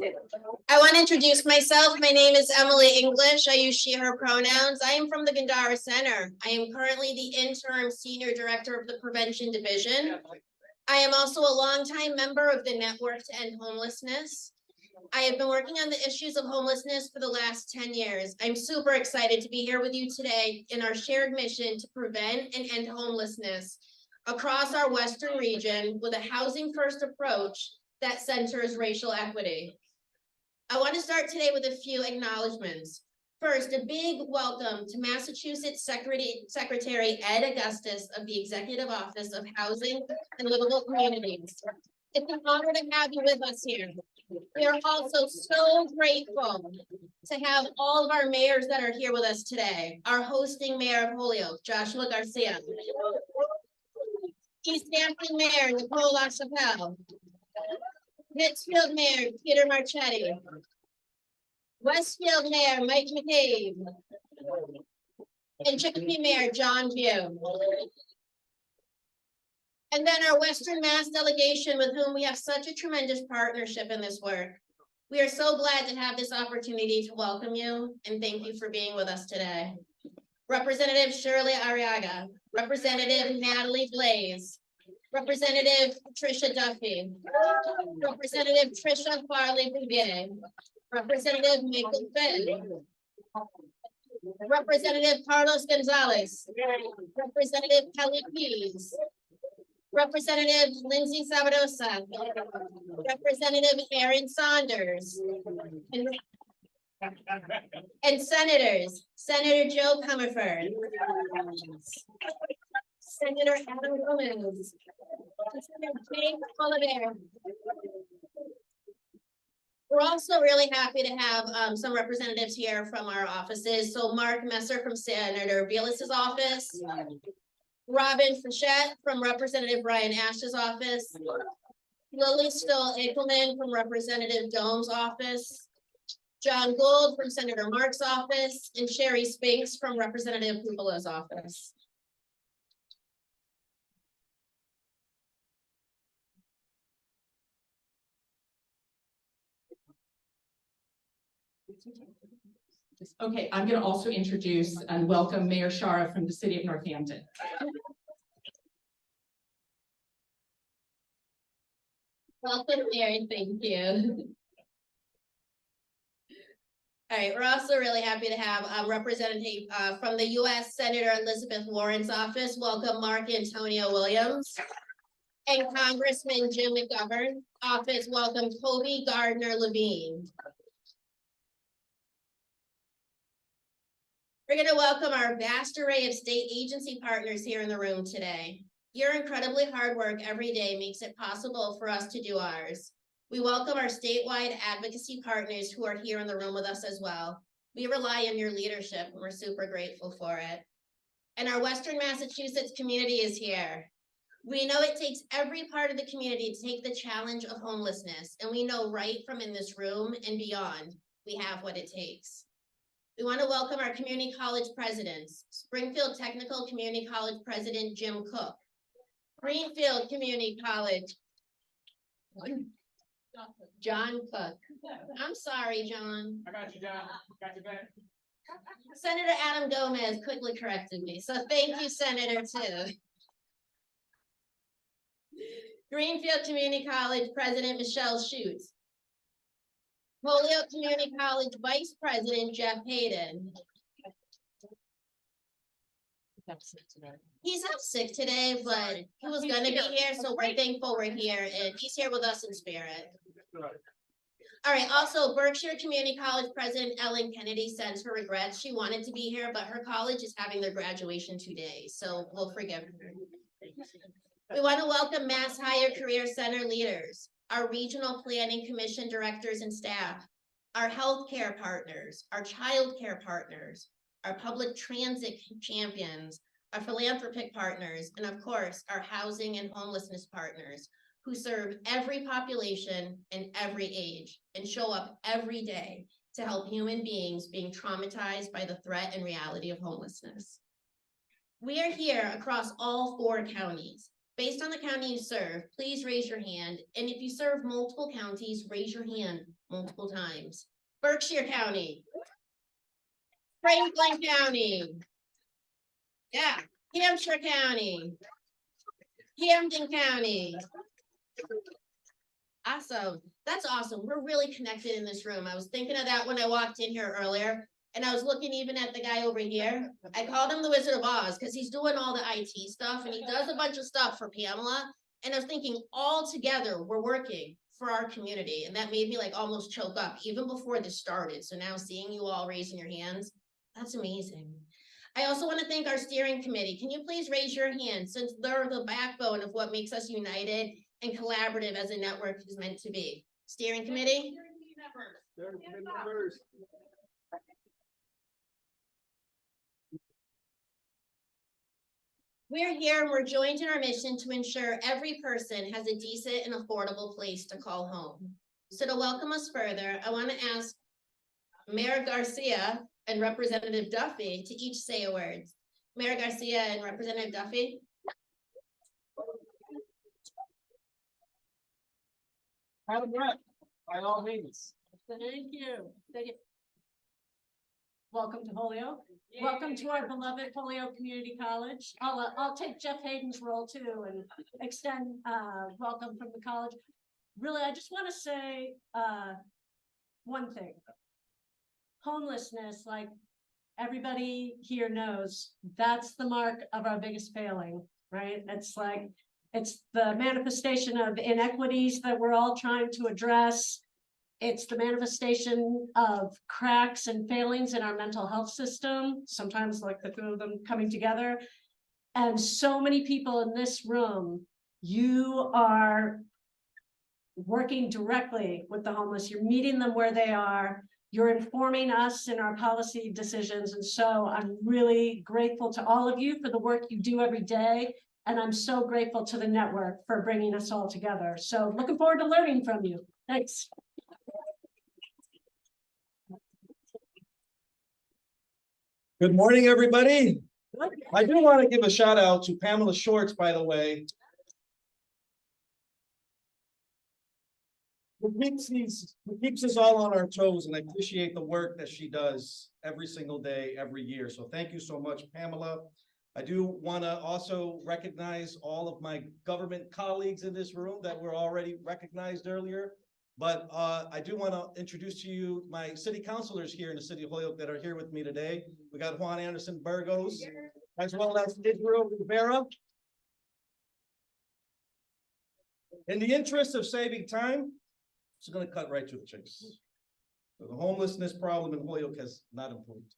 I want to introduce myself. My name is Emily English. I use she, her pronouns. I am from the Gandara Center. I am currently the interim senior director of the prevention division. I am also a longtime member of the Network to End Homelessness. I have been working on the issues of homelessness for the last 10 years. I'm super excited to be here with you today in our shared mission to prevent and end homelessness across our Western region with a housing first approach that centers racial equity. I want to start today with a few acknowledgements. First, a big welcome to Massachusetts Secretary Ed Augustus of the Executive Office of Housing and Livable Communities. It's an honor to have you with us here. We are also so grateful to have all of our mayors that are here with us today. Our hosting mayor of Holyoke, Joshua Garcia. East Hampton Mayor, Nicole LaChapelle. Pittsfield Mayor, Peter Marchetti. Westfield Mayor, Mike McCabe. And Chicopee Mayor, John View. And then our Western Mass delegation with whom we have such a tremendous partnership in this work. We are so glad to have this opportunity to welcome you and thank you for being with us today. Representative Shirley Arriaga, Representative Natalie Blaze, Representative Patricia Duffy, Representative Tricia Farley-Bouvier, Representative Michael Finn, Representative Carlos Gonzalez, Representative Kelly Pease, Representative Lindsay Sabadosa, Representative Aaron Saunders, and Senators, Senator Joe Comerford, Senator Adam Gomez, Senator James Oliver. We're also really happy to have some representatives here from our offices. So Mark Messer from Senator Velas's office, Robin Fischette from Representative Brian Ash's office, Lily Stoll-Ekelman from Representative Dome's office, John Gould from Senator Mark's office, and Sherry Spinks from Representative Pupola's office. Okay, I'm going to also introduce and welcome Mayor Shara from the city of Northampton. Welcome, Mayor. Thank you. All right, we're also really happy to have a representative from the U.S. Senator Elizabeth Warren's office. Welcome, Mark Antonio Williams. And Congressman Jim McGovern's office. Welcome, Toby Gardner Levine. We're going to welcome our vast array of state agency partners here in the room today. Your incredibly hard work every day makes it possible for us to do ours. We welcome our statewide advocacy partners who are here in the room with us as well. We rely on your leadership and we're super grateful for it. And our Western Massachusetts community is here. We know it takes every part of the community to take the challenge of homelessness, and we know right from in this room and beyond, we have what it takes. We want to welcome our community college presidents, Springfield Technical Community College President Jim Cook, Greenfield Community College, John Cook. I'm sorry, John. I got you, John. Got you back. Senator Adam Gomez quickly corrected me, so thank you, Senator, too. Greenfield Community College President Michelle Schutz. Holyoke Community College Vice President Jeff Hayden. He's not sick today, but he was going to be here, so we're thankful we're here, and he's here with us in spirit. All right, also Berkshire Community College President Ellen Kennedy sends her regrets. She wanted to be here, but her college is having their graduation today, so we'll forgive her. We want to welcome Mass Higher Career Center leaders, our Regional Planning Commission directors and staff, our healthcare partners, our childcare partners, our public transit champions, our philanthropic partners, and of course, our housing and homelessness partners who serve every population and every age and show up every day to help human beings being traumatized by the threat and reality of homelessness. We are here across all 4 counties, Based on the county you serve, please raise your hand. And if you serve multiple counties, raise your hand multiple times. Berkshire County. Franklin County. Yeah, Hampshire County. Camden County. Awesome. That's awesome. We're really connected in this room. I was thinking of that when I walked in here earlier. And I was looking even at the guy over here. I called him the Wizard of Oz because he's doing all the IT stuff and he does a bunch of stuff for Pamela. And I was thinking all together we're working for our community. And that made me like almost choke up even before this started. So now seeing you all raising your hands, that's amazing. I also want to thank our steering committee. Can you please raise your hand since they're the backbone of what makes us united and collaborative as a network is meant to be. Steering committee. We're here and we're joined in our mission to ensure every person has a decent and affordable place to call home. So to welcome us further, I want to ask Mayor Garcia and Representative Duffy to each say a word. Mayor Garcia and Representative Duffy. Have a breath, by all means. Thank you. Thank you. Welcome to Holyoke. Welcome to our beloved Holyoke Community College. I'll take Jeff Hayden's role too and extend welcome from the college. Really, I just want to say one thing. Homelessness, like everybody here knows, that's the mark of our biggest failing, right? It's the manifestation of inequities that we're all trying to address. It's the manifestation of cracks and failings in our mental health system, sometimes like the two of them coming together. And so many people in this room, you are working directly with the homeless. You're meeting them where they are. You're informing us in our policy decisions. And so I'm really grateful to all of you for the work you do every day. And I'm so grateful to the network for bringing us all together. So looking forward to learning from you. Thanks. Good morning, everybody. I do want to give a shout out to Pamela Shorts, by the way. Who keeps us all on our toes, and I appreciate the work that she does every single day, every year. So thank you so much, Pamela. I do want to also recognize all of my government colleagues in this room that were already recognized earlier. But I do want to introduce to you my city councilors here in the city of Holyoke that are here with me today. We got Juan Anderson Burgos, as well as Israel Rivera. In the interest of saving time, I'm just going to cut right to the chase. So the homelessness problem in Holyoke has not improved.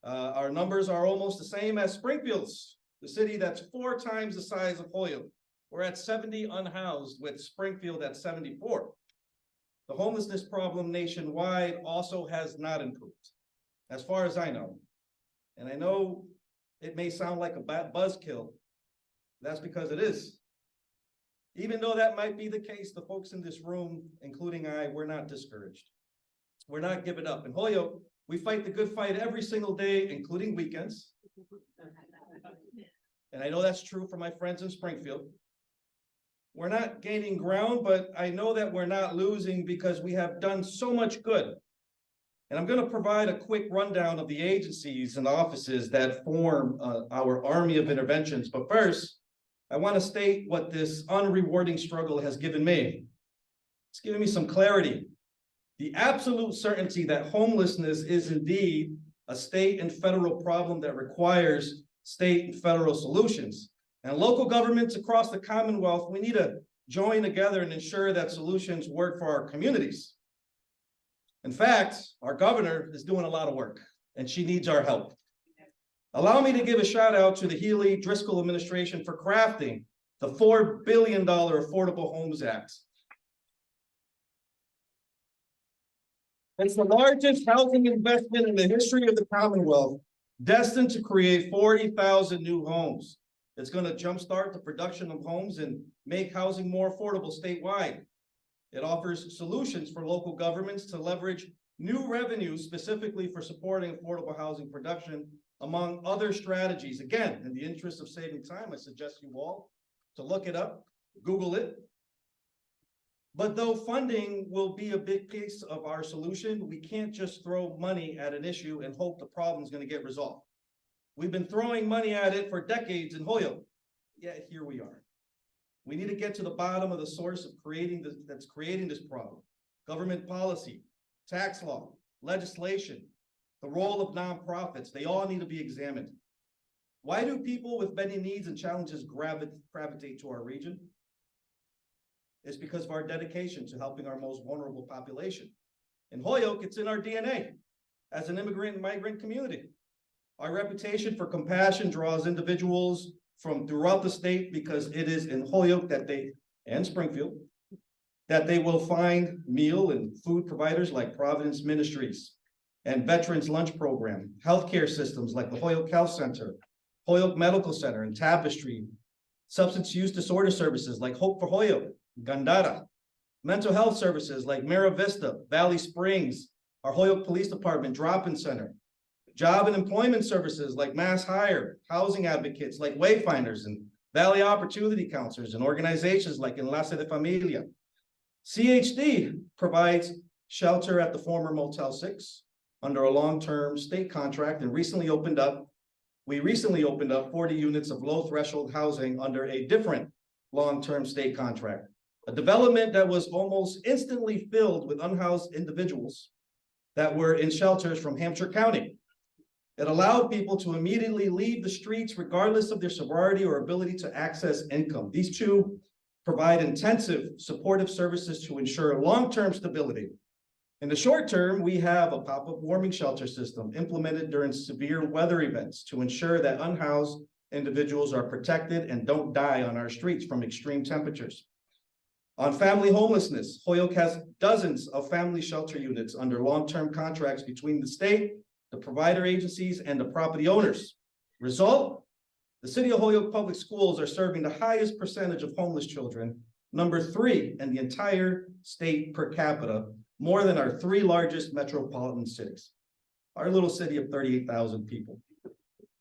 Our numbers are almost the same as Springfield's, the city that's 4 times the size of Holyoke. We're at 70 unhoused with Springfield at 74. The homelessness problem nationwide also has not improved, as far as I know. And I know it may sound like a bad buzzkill. That's because it is. Even though that might be the case, the folks in this room, including we're not discouraged. We're not giving up. In Holyoke, we fight the good fight every single day, including weekends. And I know that's true for my friends in Springfield. We're not gaining ground, but I know that we're not losing because we have done so much good. And I'm going to provide a quick rundown of the agencies and offices that form our army of interventions. But first, I want to state what this unrewarding struggle has given me. It's given me some clarity. The absolute certainty that homelessness is indeed a state and federal problem that requires state and federal solutions. And local governments across the Commonwealth, we need to join together and ensure that solutions work for our communities. In fact, our governor is doing a lot of work and she needs our help. Allow me to give a shout out to the Healy-Driscoll administration for crafting the $4 billion Affordable Homes Act. It's the largest housing investment in the history of the Commonwealth, destined to create 40,000 new homes. It's going to jumpstart the production of homes and make housing more affordable statewide. It offers solutions for local governments to leverage new revenues specifically for supporting affordable housing production, among other strategies. Again, in the interest of saving time, I suggest you all to look it up, Google it. But though funding will be a big piece of our solution, we can't just throw money at an issue and hope the problem is going to get resolved. We've been throwing money at it for decades in Holyoke. Yet here we are. We need to get to the bottom of the source of creating this problem. Government policy, tax law, legislation, the role of nonprofits, they all need to be examined. Why do people with many needs and challenges gravitate to our region? It's because of our dedication to helping our most vulnerable population. In Holyoke, it's in our DNA as an immigrant and migrant community. Our reputation for compassion draws individuals from throughout the state because it is in Holyoke and Springfield, that they will find meal and food providers like Providence Ministries and Veterans Lunch Program, healthcare systems like the Holyoke Health Center, Holyoke Medical Center and Tapestry, substance use disorder services like Hope for Holyoke, Gandara, mental health services like Mira Vista, Valley Springs, our Holyoke Police Department drop-in center, job and employment services like Mass Hire, housing advocates like Wayfinders and Valley Opportunity Counselors and organizations like Enlace de Familia. CHD provides shelter at the former Motel 6 under a long-term state contract and we recently opened up 40 units of low threshold housing under a different long-term state contract. A development that was almost instantly filled with unhoused individuals that were in shelters from Hampshire County. It allowed people to immediately leave the streets regardless of their sobriety or ability to access income. These two provide intensive supportive services to ensure long-term stability. In the short term, we have a pop-up warming shelter system implemented during severe weather events to ensure that unhoused individuals are protected and don't die on our streets from extreme temperatures. On family homelessness, Holyoke has dozens of family shelter units under long-term contracts between the state, the provider agencies, and the property owners. Result, the City of Holyoke Public Schools are serving the highest percentage of homeless children, number 3 in the entire state per capita, more than our 3 largest metropolitan cities. Our little city of 38,000 people.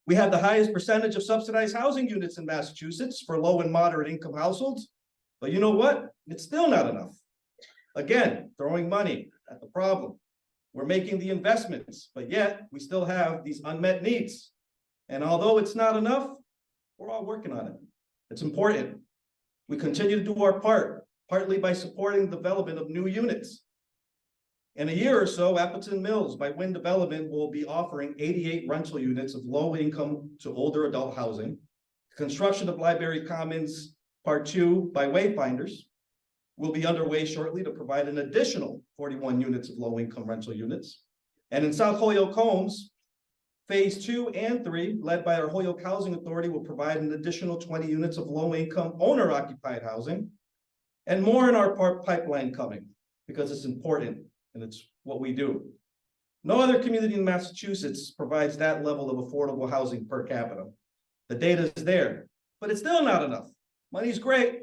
We have the highest percentage of subsidized housing units in Massachusetts for low and moderate income households. But you know what? It's still not enough. Again, throwing money at the problem. We're making the investments, but yet we still have these unmet needs. And although it's not enough, we're all working on it. It's important. We continue to do our part, partly by supporting the development of new units. In a year or so, Appleton Mills by Wind Development will be offering 88 rental units of low income to older adult housing. Construction of Library Commons Part 2 by Wayfinders will be underway shortly to provide an additional 41 units of low-income rental units. And in South Holyoke Homes, Phase 2 and 3, led by our Holyoke Housing Authority, will provide an additional 20 units of low-income owner-occupied housing, and more in our pipeline coming, because it's important and it's what we do. No other community in Massachusetts provides that level of affordable housing per capita. The data is there, but it's still not enough. Money's great.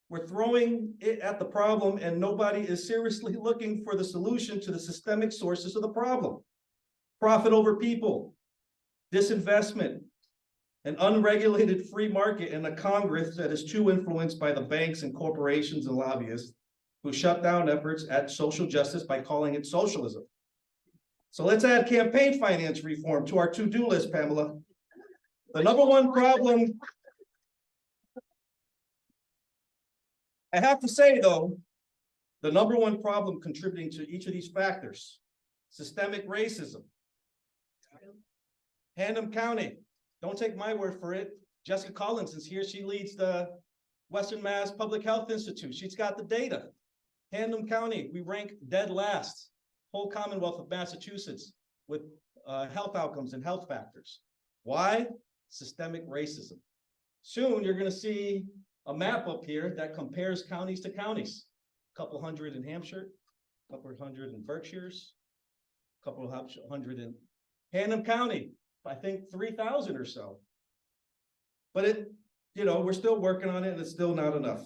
We're throwing it at the problem and nobody is seriously looking for the solution to the systemic sources of the problem. Profit over people, disinvestment, an unregulated free market, and a Congress that is too influenced by the banks and corporations and lobbyists who shut down efforts at social justice by calling it socialism. So let's add campaign finance reform to our to-do list, Pamela. The number one problem, I have to say though, the number one problem contributing to each of these factors, systemic racism. Hannum County, don't take my word for it. Jessica Collins is here. She leads the Western Mass Public Health Institute. She's got the data. Hannum County, we rank dead last, whole Commonwealth of Massachusetts, with health outcomes and health factors. Why? Systemic racism. Soon you're going to see a map up here that compares counties to counties. A couple hundred in Hampshire, a couple hundred in Berkshires, a couple hundred in Hannum County, I think 3,000 or so. But it, we're still working on it and it's still not enough.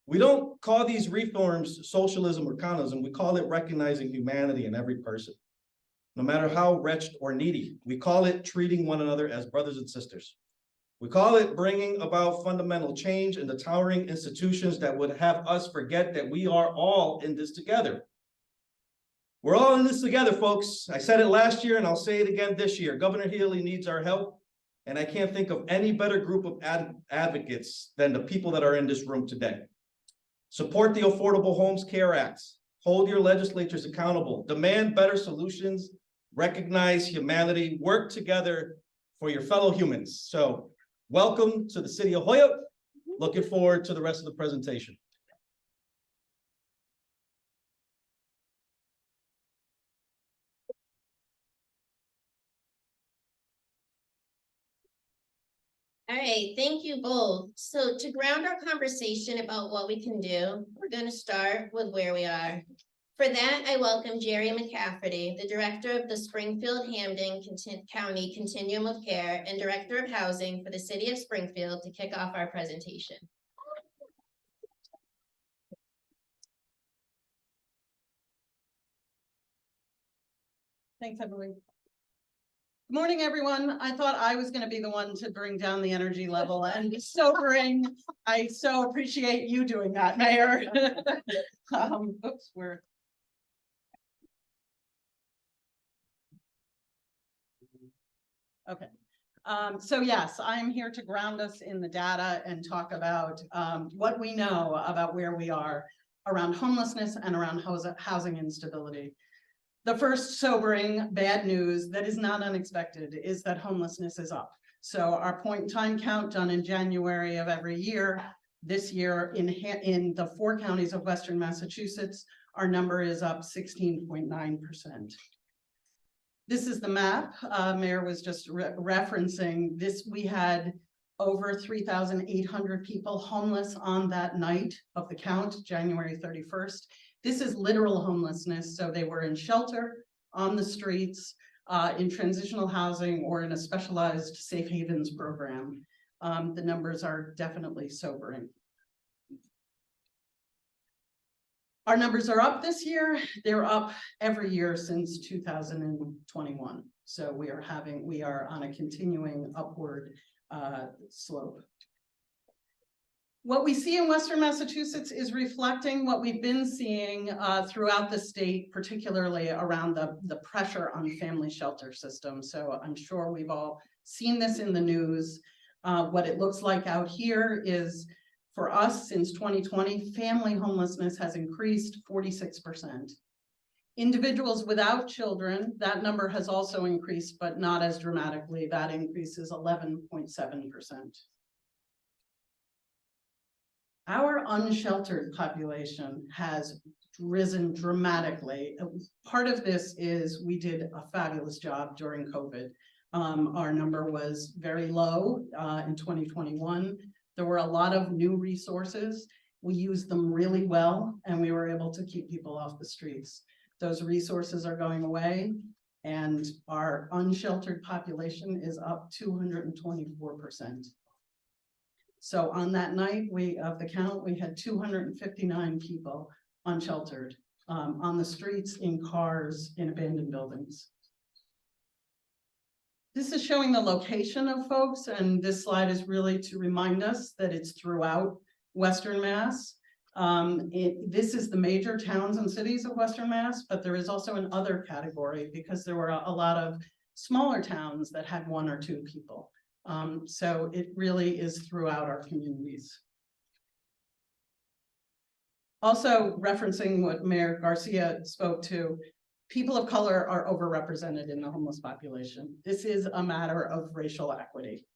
We don't call these reforms socialism or communism. We call it recognizing humanity in every person, no matter how wretched or needy. We call it treating one another as brothers and sisters. We call it bringing about fundamental change in the towering institutions that would have us forget that we are all in this together. We're all in this together, folks. I said it last year and I'll say it again this year. Governor Healy needs our help. And I can't think of any better group of advocates than the people that are in this room today. Support the Affordable Homes Care Act. Hold your legislators accountable. Demand better solutions. Recognize humanity. Work together for your fellow humans. So welcome to the city of Hoyoke. Looking forward to the rest of the presentation. All right, thank you both. So to ground our conversation about what we can do, we're going to start with where we are. For that, I welcome Jerry McCafferty, the Director of the Springfield-Hamden County Continuum of Care and Director of Housing for the City of Springfield, to kick off our presentation. Thanks, Emily. Good morning, everyone. I thought I was going to be the one to bring down the energy level and sobering. I so appreciate you doing that, Mayor. Oops, we're. Okay. So yes, I'm here to ground us in the data and talk about what we know about where we are around homelessness and around housing instability. The first sobering bad news that is not unexpected is that homelessness is up. So our point in time count done in January of every year, this year in the 4 counties of Western Massachusetts, our number is up 16.9%. This is the map. Mayor was just referencing this. We had over 3,800 people homeless on that night of the count, January 31st. This is literal homelessness, so they were in shelter, on the streets, in transitional housing, or in a specialized safe havens program. The numbers are definitely sobering. Our numbers are up this year. They're up every year since 2021. So we are on a continuing upward slope. What we see in Western Massachusetts is reflecting what we've been seeing throughout the state, particularly around the pressure on family shelter systems. So I'm sure we've all seen this in the news. What it looks like out here is, for us, since 2020, family homelessness has increased 46%. Individuals without children, that number has also increased, but not as dramatically. That increase is 11.7%. Our unsheltered population has risen dramatically. Part of this is we did a fabulous job during COVID. Our number was very low in 2021. There were a lot of new resources. We used them really well, and we were able to keep people off the streets. Those resources are going away, and our unsheltered population is up 224%. So on that night of the count, we had 259 people unsheltered on the streets, in cars, in abandoned buildings. This is showing the location of folks, and this slide is really to remind us that it's throughout Western Mass. This is the major towns and cities of Western Mass, but there is also an other category because there were a lot of smaller towns that had 1 or 2 people. So it really is throughout our communities. Also referencing what Mayor Garcia spoke to, people of color are overrepresented in the homeless population. This is a matter of racial equity.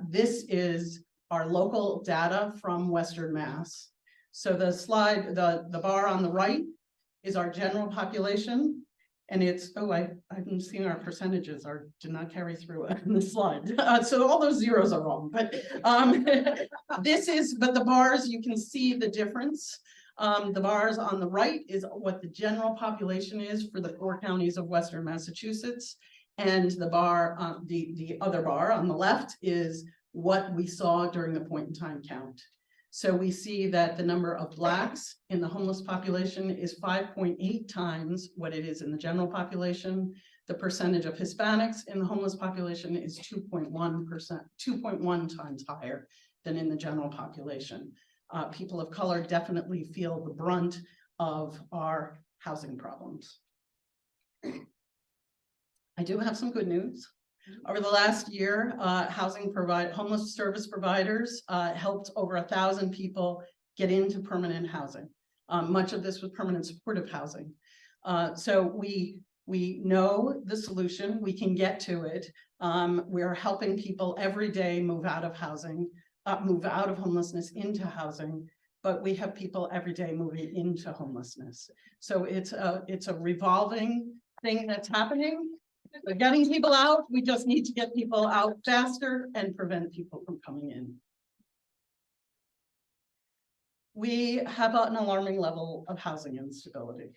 This is our local data from Western Mass. So the slide, the bar on the right is our general population. And it's, I'm seeing our percentages did not carry through in this slide. So all those zeros are wrong, but but the bars, you can see the difference. The bars on the right is what the general population is for the 4 counties of Western Massachusetts. And the bar, the other bar on the left is what we saw during the point in time count. So we see that the number of Blacks in the homeless population is 5.8 times what it is in the general population. The percentage of Hispanics in the homeless population is 2.1%, 2.1 times higher than in the general population. People of color definitely feel the brunt of our housing problems. I do have some good news. Over the last year, homeless service providers helped over 1,000 people get into permanent housing. Much of this was permanent supportive housing. So we know the solution, we can get to it. We're helping people every day move out of housing, move out of homelessness into housing, but we have people every day moving into homelessness. So it's a revolving thing that's happening. We're getting people out, we just need to get people out faster and prevent people from coming in. We have an alarming level of housing instability.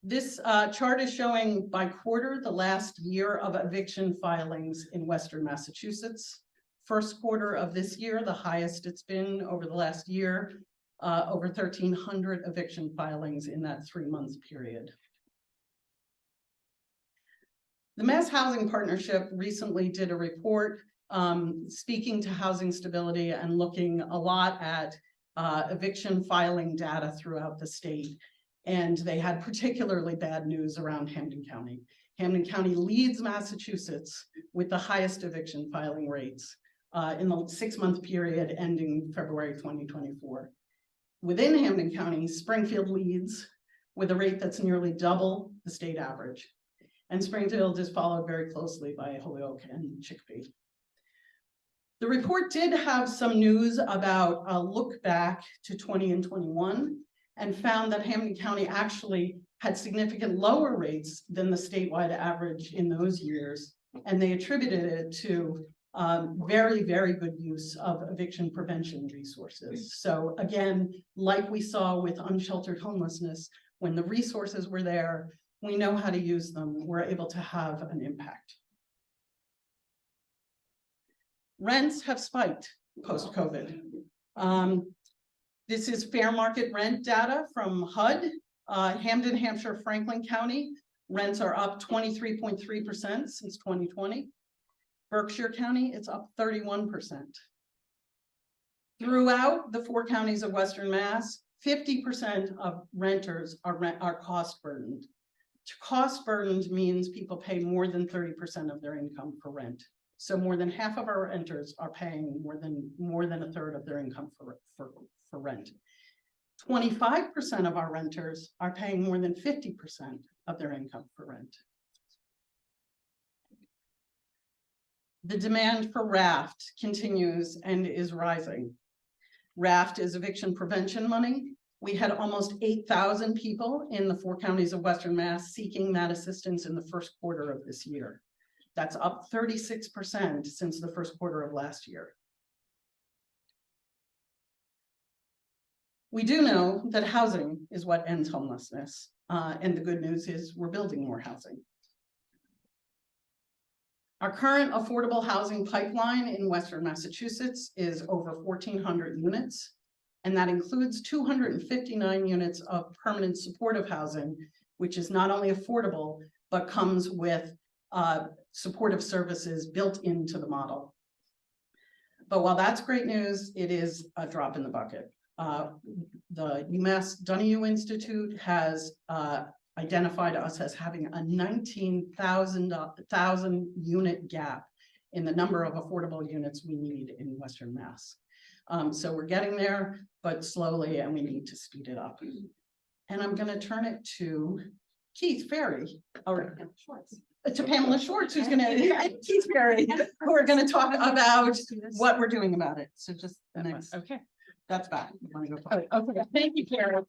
This chart is showing by quarter the last year of eviction filings in Western Massachusetts. First quarter of this year, the highest it's been over the last year, over 1,300 eviction filings in that 3-month period. The Mass Housing Partnership recently did a report speaking to housing stability and looking a lot at eviction filing data throughout the state. And they had particularly bad news around Hampden County. Hampden County leads Massachusetts with the highest eviction filing rates in the 6-month period ending February 2024. Within Hampden County, Springfield leads with a rate that's nearly double the state average. And Springfield is followed very closely by Holyoke and Chicopee. The report did have some news about a look back to 20 and 21 and found that Hampden County actually had significant lower rates than the statewide average in those years. And they attributed it to very, very good use of eviction prevention resources. So again, like we saw with unsheltered homelessness, when the resources were there, we know how to use them, we're able to have an impact. Rents have spiked post-COVID. This is fair market rent data from HUD. Hampden, Hampshire, Franklin County, rents are up 23.3% since 2020. Berkshire County, it's up 31%. Throughout the 4 counties of Western Mass, 50% of renters are cost burdened. Cost burdened means people pay more than 30% of their income for rent. So more than half of our renters are paying more than a third of their income for rent. 25% of our renters are paying more than 50% of their income for rent. The demand for RAFT continues and is rising. RAFT is eviction prevention money. We had almost 8,000 people in the 4 counties of Western Mass seeking that assistance in the first quarter of this year. That's up 36% since the first quarter of last year. We do know that housing is what ends homelessness. And the good news is we're building more housing. Our current affordable housing pipeline in Western Massachusetts is over 1,400 units. And that includes 259 units of permanent supportive housing, which is not only affordable, but comes with supportive services built into the model. But while that's great news, it is a drop in the bucket. The UMass Donahue Institute has identified us as having a 19,000 unit gap in the number of affordable units we need in Western Mass. So we're getting there, but slowly, and we need to speed it up. And I'm going to turn it to Keith Ferry, or to Pamela Schwartz, who's going to, Keith Ferry, who are going to talk about what we're doing about it. So just the next. Okay. That's back. You want to go Okay. Thank you, Karen.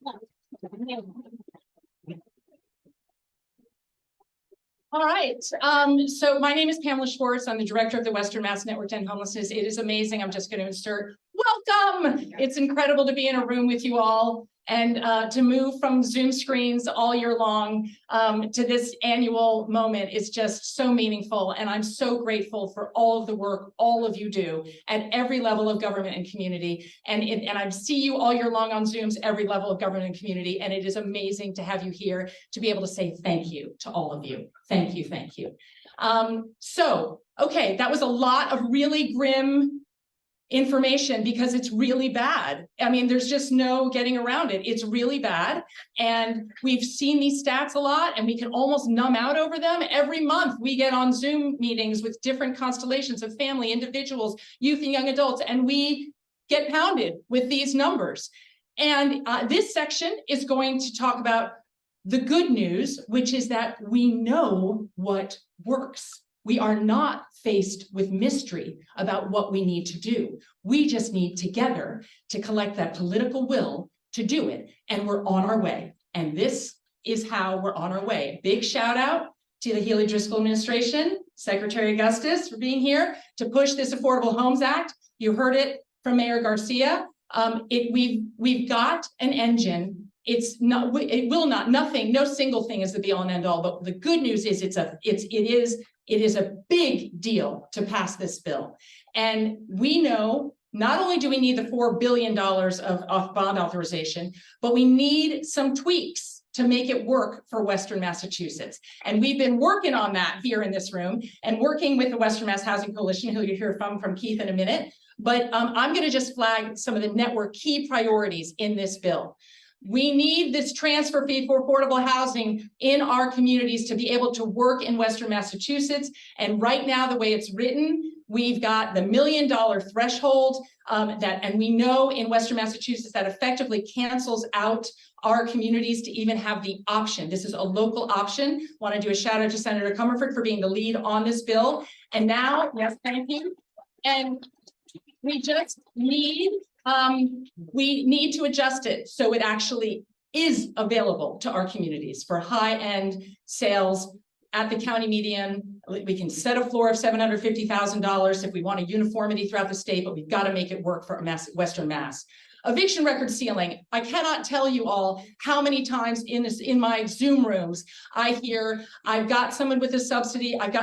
All right, so my name is Pamela Schwartz. I'm the director of the Western Mass Network to End Homelessness. It is amazing. I'm just going to insert welcome. It's incredible to be in a room with you all And to move from Zoom screens all year long to this annual moment is just so meaningful. And I'm so grateful for all of the work all of you do at every level of government and community. And I see you all year long on Zooms, every level of government and community. And it is amazing to have you here to be able to say thank you to all of you. Thank you, thank you. Okay, that was a lot of really grim information because it's really bad. I mean, there's just no getting around it. It's really bad. And we've seen these stats a lot and we can almost numb out over them. Every month we get on Zoom meetings with different constellations of family, individuals, youth and young adults, and we get pounded with these numbers. And this section is going to talk about the good news, which is that we know what works. We are not faced with mystery about what we need to do. We just need together to collect that political will to do it. And we're on our way. And this is how we're on our way. Big shout out to the Healy Driscoll administration, Secretary Augustus for being here to push this Affordable Homes Act. You heard it from Mayor Garcia. We've got an engine. It's not, it will not, nothing, no single thing is the be all and end all, but the good news is it is a big deal to pass this bill. And we know not only do we need the $4 billion of bond authorization, but we need some tweaks to make it work for Western Massachusetts. And we've been working on that here in this room and working with the Western Mass Housing Coalition, who you'll hear from Keith in a minute. But I'm going to just flag some of the network key priorities in this bill. We need this transfer fee for affordable housing in our communities to be able to work in Western Massachusetts. And right now, the way it's written, we've got the $1 million threshold and we know in Western Massachusetts that effectively cancels out our communities to even have the option. This is a local option. Want to do a shout out to Senator Comerford for being the lead on this bill. And now, yes, thank you. And we just need we need to adjust it so it actually is available to our communities for high-end sales at the county median. We can set a floor of $750,000 if we want a uniformity throughout the state, but we've got to make it work for Western Mass. Eviction record ceiling. I cannot tell you all how many times in my Zoom rooms I hear I've got someone with a subsidy. I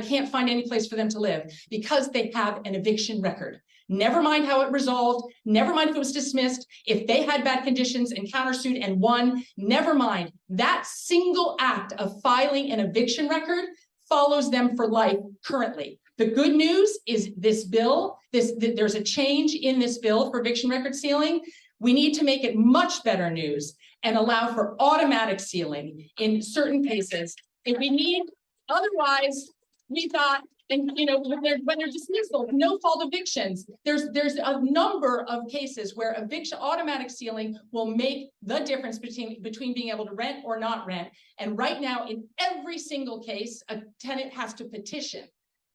can't find any place for them to live because they have an eviction record. Never mind how it resolved, never mind if it was dismissed, if they had bad conditions and countersued and won, never mind. That single act of filing an eviction record follows them for life currently. The good news is this bill, there's a change in this bill for eviction record sealing. We need to make it much better news and allow for automatic sealing in certain cases. If we need, otherwise, we thought, and you know, when they're dismissal, no fault evictions, there's a number of cases where automatic sealing will make the difference between being able to rent or not rent. And right now, in every single case, a tenant has to petition,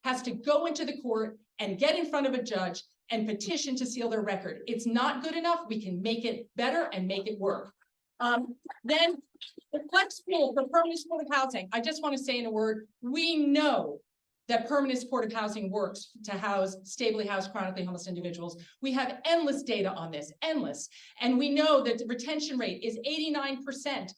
has to go into the court and get in front of a judge and petition to seal their record. It's not good enough. We can make it better and make it work. Then the flex pool for permanent supportive housing. I just want to say in a word, we know that permanent supportive housing works to house stably housed chronically homeless individuals. We have endless data on this, endless. And we know that the retention rate is 89%.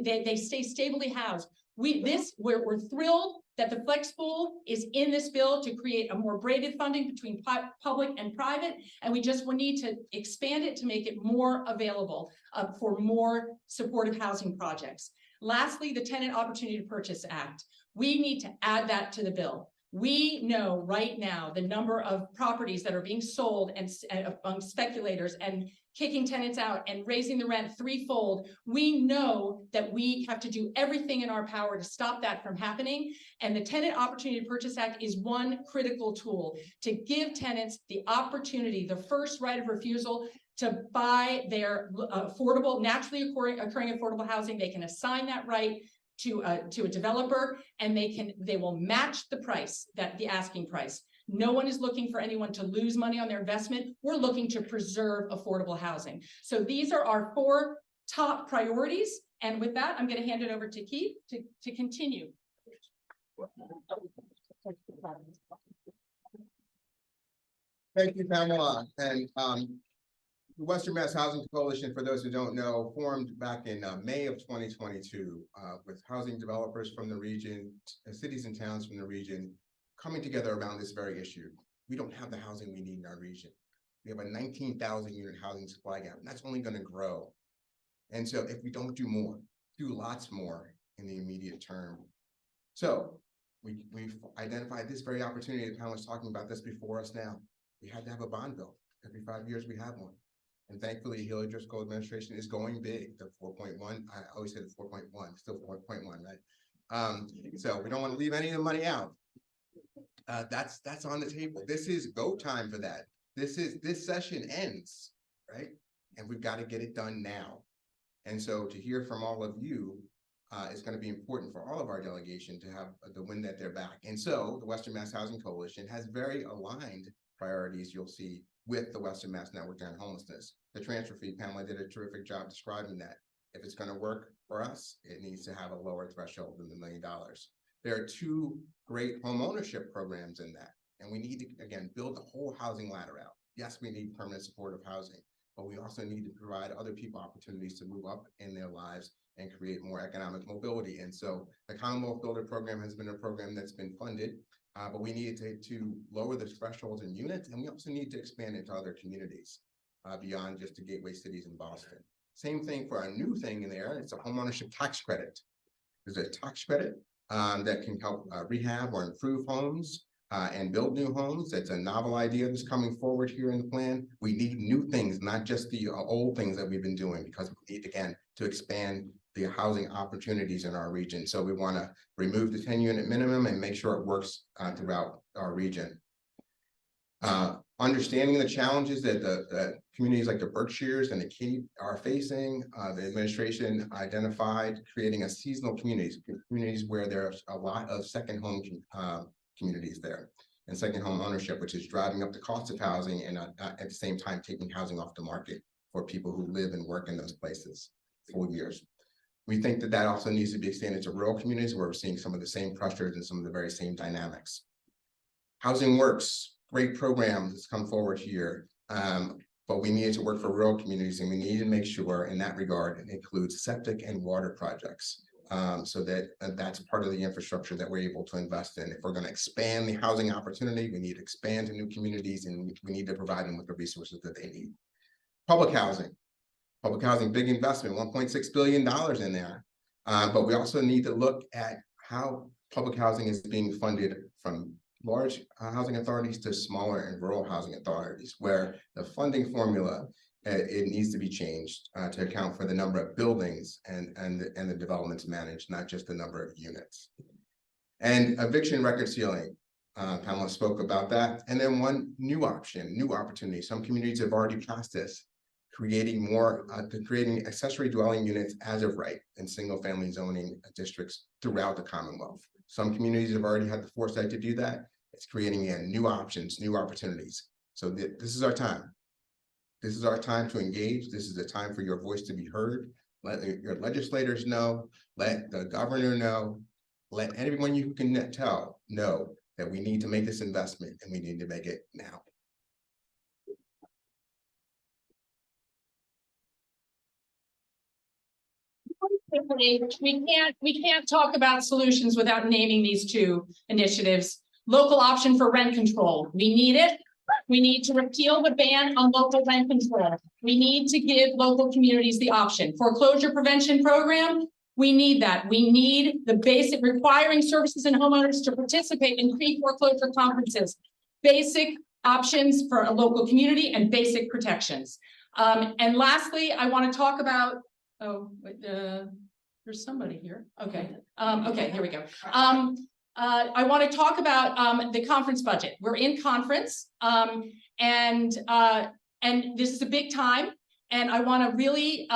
They stay stably housed. We're thrilled that the flex pool is in this bill to create a more braided funding between public and private. And we need to expand it to make it more available for more supportive housing projects. Lastly, the Tenant Opportunity to Purchase Act. We need to add that to the bill. We know right now the number of properties that are being sold and among speculators and kicking tenants out and raising the rent threefold. We know that we have to do everything in our power to stop that from happening. And the Tenant Opportunity to Purchase Act is one critical tool to give tenants the opportunity, the first right of refusal to buy their affordable, naturally occurring affordable housing. They can assign that right to a developer, and they will match the price, the asking price. No one is looking for anyone to lose money on their investment. We're looking to preserve affordable housing. So these are our 4 top priorities. And with that, I'm going to hand it over to Keith to continue. Thank you, Pamela. And The Western Mass Housing Coalition, for those who don't know, formed back in May of 2022 with housing developers from the region, cities and towns from the region, coming together around this very issue. We don't have the housing we need in our region. We have a 19,000 unit housing supply gap, and that's only going to grow. And so if we don't do more, do lots more in the immediate term. So we've identified this very opportunity. The panel was talking about this before us now. We had to have a bond bill. Every 5 years we have one. And thankfully, the Hillary Driscoll administration is going big. The 4.1, I always say the 4.1, still 4.1, right? So we don't want to leave any of the money out. That's on the table. This is go time for that. This session ends, right? And we've got to get it done now. And so to hear from all of you is going to be important for all of our delegation to have the wind at their back. And so the Western Mass Housing Coalition has very aligned priorities you'll see with the Western Mass Network on Homelessness. The transfer fee, Pamela did a terrific job describing that. If it's going to work for us, it needs to have a lower threshold than the $1 million. There are two great home ownership programs in that. And we need to, again, build the whole housing ladder out. Yes, we need permanent supportive housing, but we also need to provide other people opportunities to move up in their lives and create more economic mobility. And so the Commonwealth Builder Program has been a program that's been funded, but we need to lower the thresholds in units, and we also need to expand into other communities beyond just the gateway cities in Boston. Same thing for a new thing in there, it's a homeownership tax credit. There's a tax credit that can help rehab or improve homes and build new homes. It's a novel idea that's coming forward here in the plan. We need new things, not just the old things that we've been doing, because we need, again, to expand the housing opportunities in our region. So we want to remove the 10-unit minimum and make sure it works throughout our region. Understanding the challenges that the communities like the Berkshires and the Cape are facing, the administration identified creating a seasonal communities where there's a lot of second home communities there and second home ownership, which is driving up the cost of housing and at the same time taking housing off the market for people who live and work in those places for years. We think that that also needs to be extended to rural communities where we're seeing some of the same pressures and some of the very same dynamics. Housing Works, great program that's come forward here, but we need to work for rural communities, and we need to make sure in that regard it includes septic and water projects so that that's part of the infrastructure that we're able to invest in. If we're going to expand the housing opportunity, we need to expand to new communities, and we need to provide them with the resources that they need. Public housing, big investment, $1.6 billion in there. But we also need to look at how public housing is being funded from large housing authorities to smaller and rural housing authorities, where the funding formula, it needs to be changed to account for the number of buildings and the developments managed, not just the number of units. And eviction record sealing, Pamela spoke about that. And then one new option, new opportunity. Some communities have already passed this, creating accessory dwelling units as of right in single family zoning districts throughout the Commonwealth. Some communities have already had the foresight to do that. It's creating new options, new opportunities. So this is our time. This is our time to engage. This is the time for your voice to be heard. Let your legislators know, let the governor know, let anyone you can tell know that we need to make this investment and we need to make it now. We can't talk about solutions without naming these two initiatives. Local option for rent control. We need it. We need to repeal the ban on local rent control. We need to give local communities the option. Foreclosure prevention program, we need that. We need the basic requiring services and homeowners to participate in pre-foreclosure conferences. Basic options for a local community and basic protections. And lastly, I want to talk about, there's somebody here. Okay. Okay, here we go. I want to talk about the conference budget. We're in conference, and this is a big time. And I want to really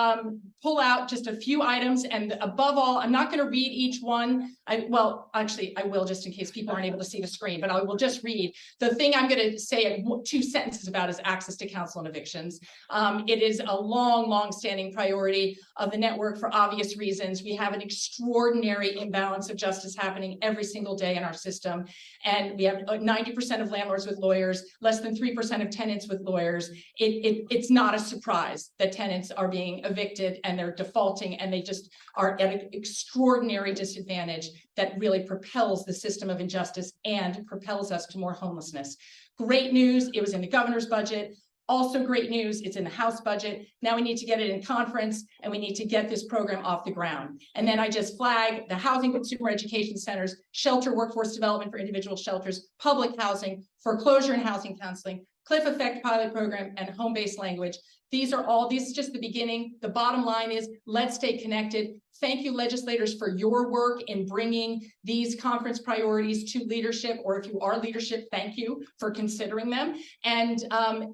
pull out just a few items, and above all, I'm not going to read each one. Well, actually, I will, just in case people aren't able to see the screen, but I will just read. The thing I'm going to say 2 sentences about is access to counsel and evictions. It is a long standing priority of the network for obvious reasons. We have an extraordinary imbalance of justice happening every single day in our system. And we have 90% of landlords with lawyers, less than 3% of tenants with lawyers. It's not a surprise that tenants are being evicted and they're defaulting, and they just are at an extraordinary disadvantage that really propels the system of injustice and propels us to more homelessness. Great news, it was in the governor's budget. Also great news, it's in the House budget. Now we need to get it in conference, and we need to get this program off the ground. And then I just flag the housing consumer education centers, shelter workforce development for individual shelters, public housing, foreclosure and housing counseling, cliff effect pilot program, and home-based language. This is just the beginning. The bottom line is, let's stay connected. Thank you, legislators, for your work in bringing these conference priorities to leadership, or if you are leadership, thank you for considering them. And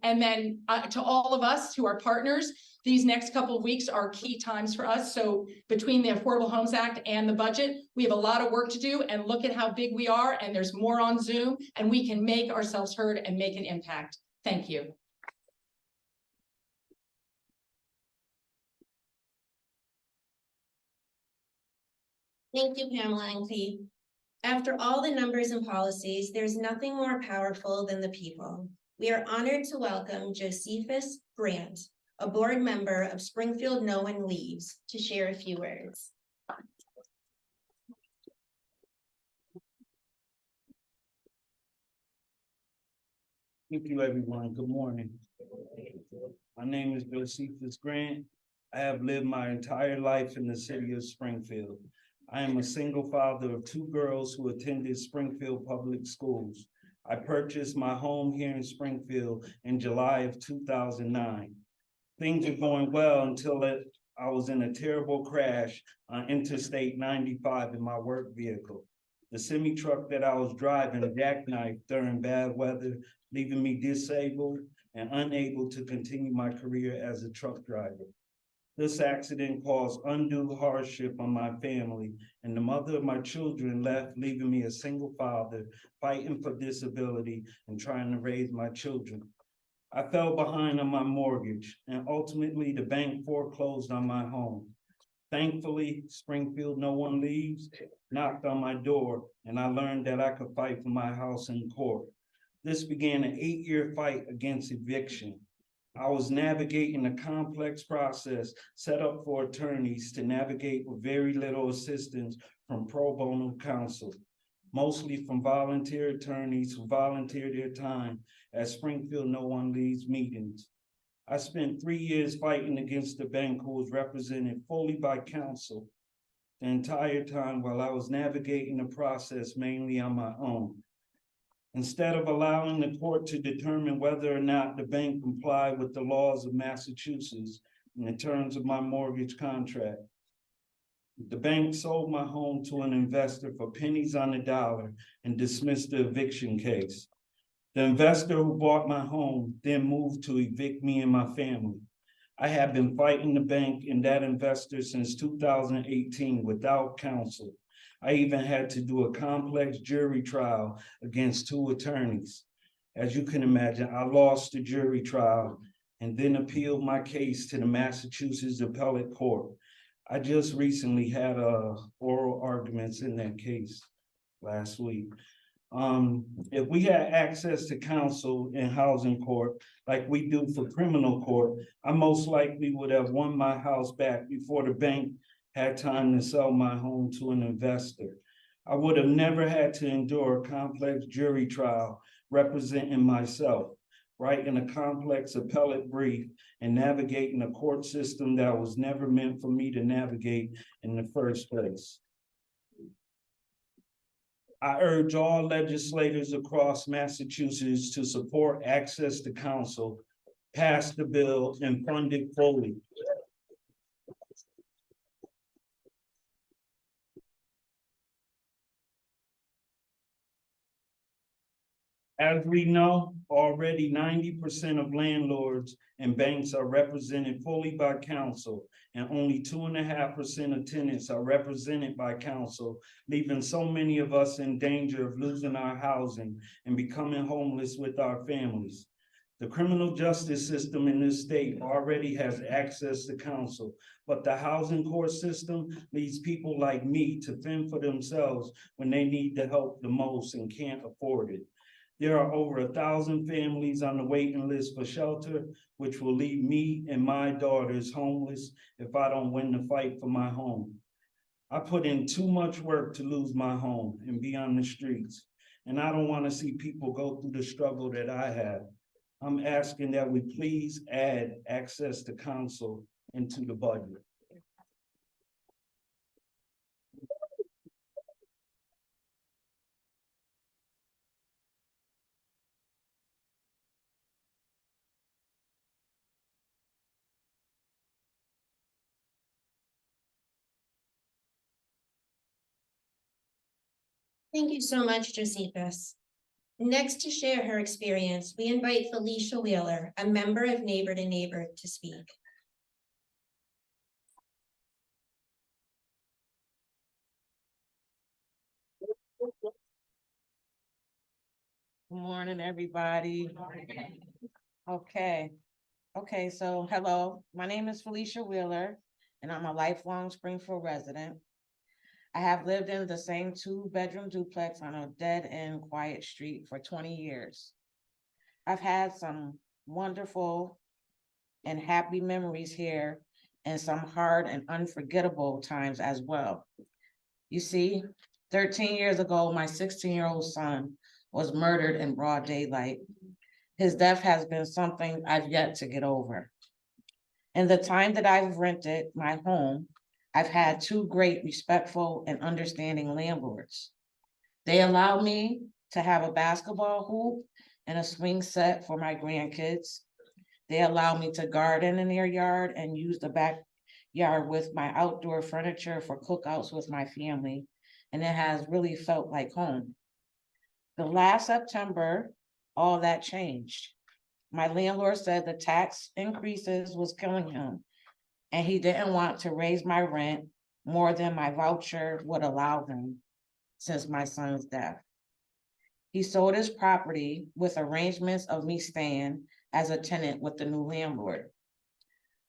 then to all of us who are partners, these next couple of weeks are key times for us. So between the Affordable Homes Act and the budget, we have a lot of work to do, and look at how big we are, and there's more on Zoom, and we can make ourselves heard and make an impact. Thank you. Thank you, Pamela and Cleve. After all the numbers and policies, there's nothing more powerful than the people. We are honored to welcome Josephus Grant, a board member of Springfield No One Leaves, to share a few words. Thank you, everyone. Good morning. My name is Josephus Grant. I have lived my entire life in the city of Springfield. I am a single father of 2 girls who attended Springfield Public Schools. I purchased my home here in Springfield in July of 2009. Things were going well until I was in a terrible crash on Interstate 95 in my work vehicle. The semi-truck that I was driving jackknifed during bad weather, leaving me disabled and unable to continue my career as a truck driver. This accident caused undue hardship on my family, and the mother of my children left, leaving me a single father fighting for disability and trying to raise my children. I fell behind on my mortgage, and ultimately the bank foreclosed on my home. Thankfully, Springfield No One Leaves knocked on my door, and I learned that I could fight for my house in court. This began an 8-year fight against eviction. I was navigating a complex process set up for attorneys to navigate with very little assistance from pro bono counsel, mostly from volunteer attorneys who volunteer their time at Springfield No One Leaves meetings. I spent 3 years fighting against the bank, who was represented fully by counsel the entire time while I was navigating the process mainly on my own. Instead of allowing the court to determine whether or not the bank complied with the laws of Massachusetts in the terms of my mortgage contract, the bank sold my home to an investor for pennies on the dollar and dismissed the eviction case. The investor who bought my home then moved to evict me and my family. I have been fighting the bank and that investor since 2018 without counsel. I even had to do a complex jury trial against 2 attorneys. As you can imagine, I lost the jury trial and then appealed my case to the Massachusetts Appellate Court. I just recently had oral arguments in that case last week. If we had access to counsel in housing court, like we do for criminal court, I most likely would have won my house back before the bank had time to sell my home to an investor. I would have never had to endure a complex jury trial representing myself, writing a complex appellate brief, and navigating a court system that was never meant for me to navigate in the first place. I urge all legislators across Massachusetts to support access to counsel, pass the bill, and fund it fully. As we know, already 90% of landlords and banks are represented fully by council, and only 2.5% of tenants are represented by council, leaving so many of us in danger of losing our housing and becoming homeless with our families. The criminal justice system in this state already has access to counsel, but the housing court system leaves people like me to fend for themselves when they need the help the most and can't afford it. There are over 1,000 families on the waiting list for shelter, which will leave me and my daughters homeless if I don't win the fight for my home. I put in too much work to lose my home and be on the streets, and I don't want to see people go through the struggle that I have. I'm asking that we please add access to counsel into the budget. Thank you so much, Josephus. Next to share her experience, we invite Felicia Wheeler, a member of Neighbor to Neighbor, to speak. Good morning, everybody. Okay, so hello, my name is Felicia Wheeler, and I'm a lifelong Springfield resident. I have lived in the same 2-bedroom duplex on a dead-end quiet street for 20 years. I've had some wonderful and happy memories here and some hard and unforgettable times as well. You see, 13 years ago, my 16-year-old son was murdered in broad daylight. His death has been something I've yet to get over. In the time that I've rented my home, I've had 2 great, respectful, and understanding landlords. They allow me to have a basketball hoop and a swing set for my grandkids. They allow me to garden in their yard and use the backyard with my outdoor furniture for cookouts with my family, and it has really felt like home. The last September, all that changed. My landlord said the tax increases was killing him, and he didn't want to raise my rent more than my voucher would allow him since my son's death. He sold his property with arrangements of me staying as a tenant with the new landlord.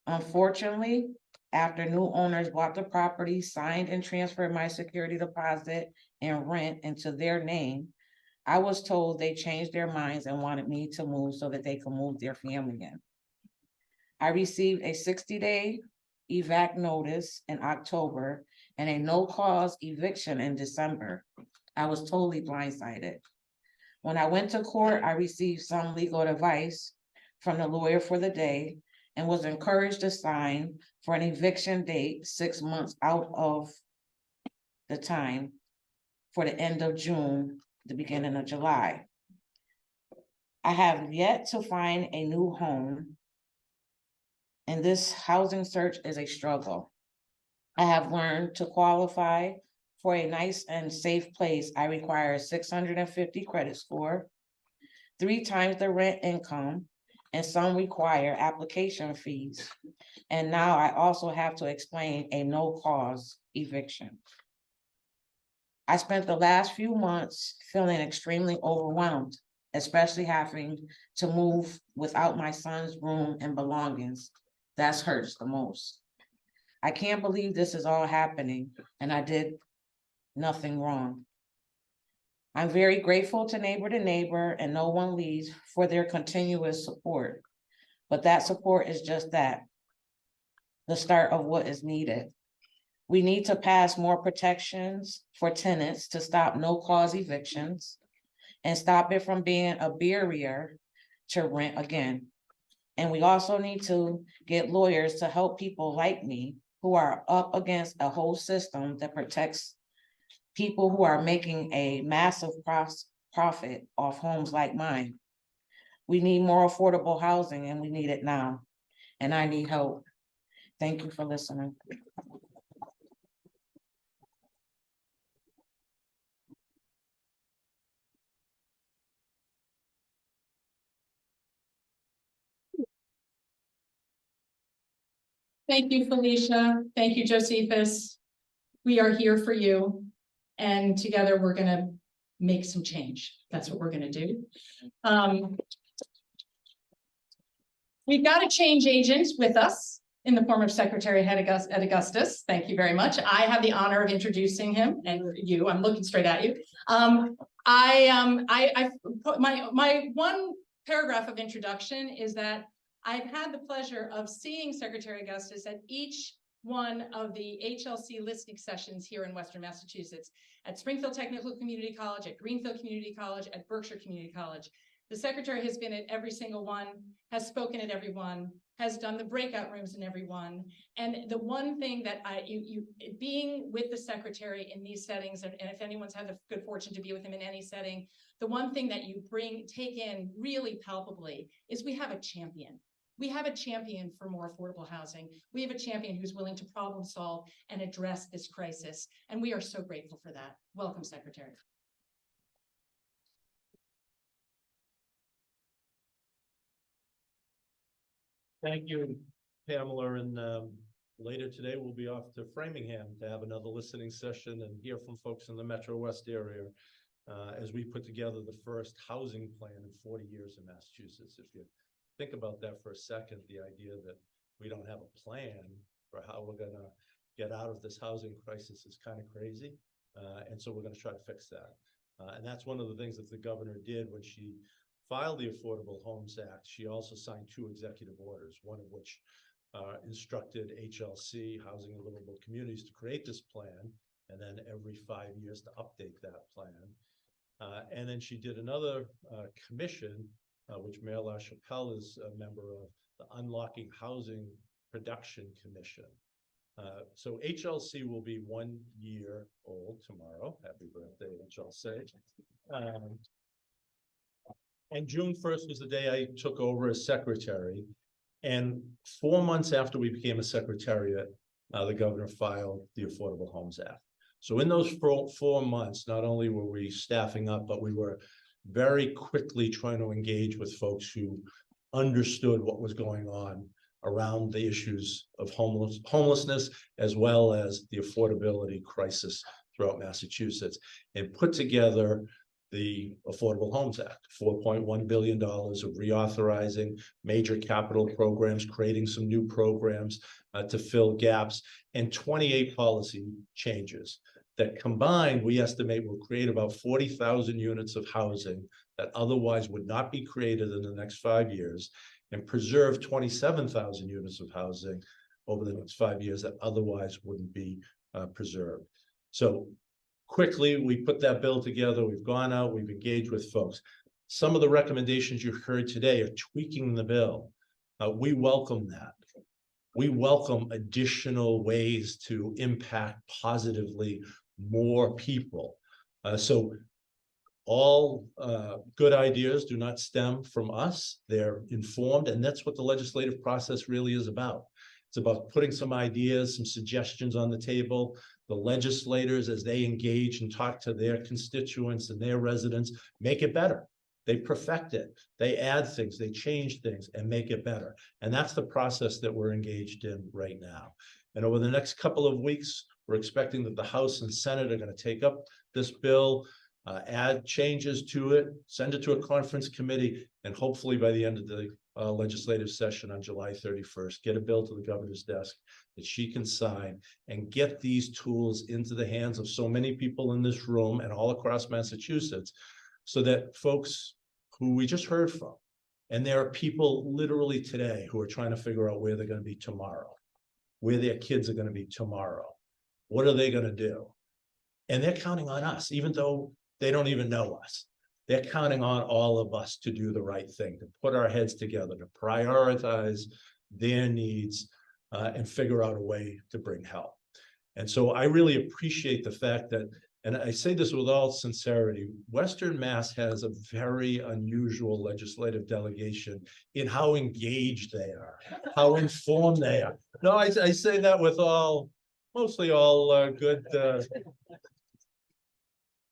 Unfortunately, after new owners bought the property, signed and transferred my security deposit and rent into their name, I was told they changed their minds and wanted me to move so that they could move their family in. I received a 60-day evac notice in October and a no-cause eviction in December. I was totally blindsided. When I went to court, I received some legal advice from the lawyer for the day and was encouraged to sign for an eviction date 6 months out of the time for the end of June, the beginning of July. I have yet to find a new home, and this housing search is a struggle. I have learned to qualify for a nice and safe place. I require a 650 credit score, 3 times the rent income, and some require application fees. And now I also have to explain a no-cause eviction. I spent the last few months feeling extremely overwhelmed, especially having to move without my son's room and belongings. That hurts the most. I can't believe this is all happening, and I did nothing wrong. I'm very grateful to Neighbor and No One Leaves for their continuous support, but that support is just that, the start of what is needed. We need to pass more protections for tenants to stop no-cause evictions and stop it from being a barrier to rent again. And we also need to get lawyers to help people like me who are up against a whole system that protects people who are making a massive profit off homes like mine. We need more affordable housing, and we need it now. And I need help. Thank you for listening. Thank you, Felicia. Thank you, Josephus. We are here for you. And together we're gonna make some change. That's what we're gonna do. We've got a change agent with us in the form of Secretary Ed Augustus. Thank you very much. I have the honor of introducing him, and you, I'm looking straight at you. I put my one paragraph of introduction is that I've had the pleasure of seeing Secretary Augustus at each one of the HLC listening sessions here in Western Massachusetts, at Springfield Technical Community College, at Greenfield Community College, at Berkshire Community College. The secretary has been at every single one, has spoken at every one, has done the breakout rooms in every one. And the one thing that being with the secretary in these settings, and if anyone's had the good fortune to be with him in any setting, the one thing that you take in really palpably is we have a champion. We have a champion for more affordable housing. We have a champion who's willing to problem solve and address this crisis. And we are so grateful for that. Welcome, Secretary. Thank you, Pamela, and later today we'll be off to Framingham to have another listening session and hear from folks in the Metro West area as we put together the first housing plan in 40 years in Massachusetts. If you think about that for a second, the idea that we don't have a plan for how we're gonna get out of this housing crisis is kind of crazy. And so we're gonna try to fix that. And that's one of the things that the governor did when she filed the Affordable Homes Act. She also signed 2 executive orders, one of which instructed HLC, Housing and Livable Communities, to create this plan, and then every 5 years to update that plan. And then she did another commission, which Mayor LaChapelle is a member of, the Unlocking Housing Production Commission. So HLC will be 1 year old tomorrow. Happy birthday, HLC. And June 1st was the day I took over as secretary. And 4 months after we became a secretariat, the governor filed the Affordable Homes Act. So in those 4 months, not only were we staffing up, but we were very quickly trying to engage with folks who understood what was going on around the issues of homelessness, as well as the affordability crisis throughout Massachusetts, and put together the Affordable Homes Act, $4.1 billion of reauthorizing major capital programs, creating some new programs to fill gaps, and 28 policy changes that combined, we estimate, will create about 40,000 units of housing that otherwise would not be created in the next 5 years, and preserve 27,000 units of housing over the next 5 years that otherwise wouldn't be preserved. So quickly, we put that bill together. We've gone out, we've engaged with folks. Some of the recommendations you heard today are tweaking the bill. We welcome that. We welcome additional ways to impact positively more people. So all good ideas do not stem from us. They're informed, and that's what the legislative process really is about. It's about putting some ideas, some suggestions on the table. The legislators, as they engage and talk to their constituents and their residents, make it better. They perfect it. They add things, they change things and make it better. And that's the process that we're engaged in right now. And over the next couple of weeks, we're expecting that the House and Senate are going to take up this bill, add changes to it, send it to a conference committee, and hopefully by the end of the legislative session on July 31st, get a bill to the governor's desk that she can sign and get these tools into the hands of so many people in this room and all across Massachusetts, so that folks who we just heard from, and there are people literally today who are trying to figure out where they're going to be tomorrow, where their kids are going to be tomorrow, what are they going to do? And they're counting on us, even though they don't even know us. They're counting on all of us to do the right thing, to put our heads together, to prioritize their needs and figure out a way to bring help. And so I really appreciate the fact that, and I say this with all sincerity, Western Mass has a very unusual legislative delegation in how engaged they are, how informed they are. No, I say that with mostly all good.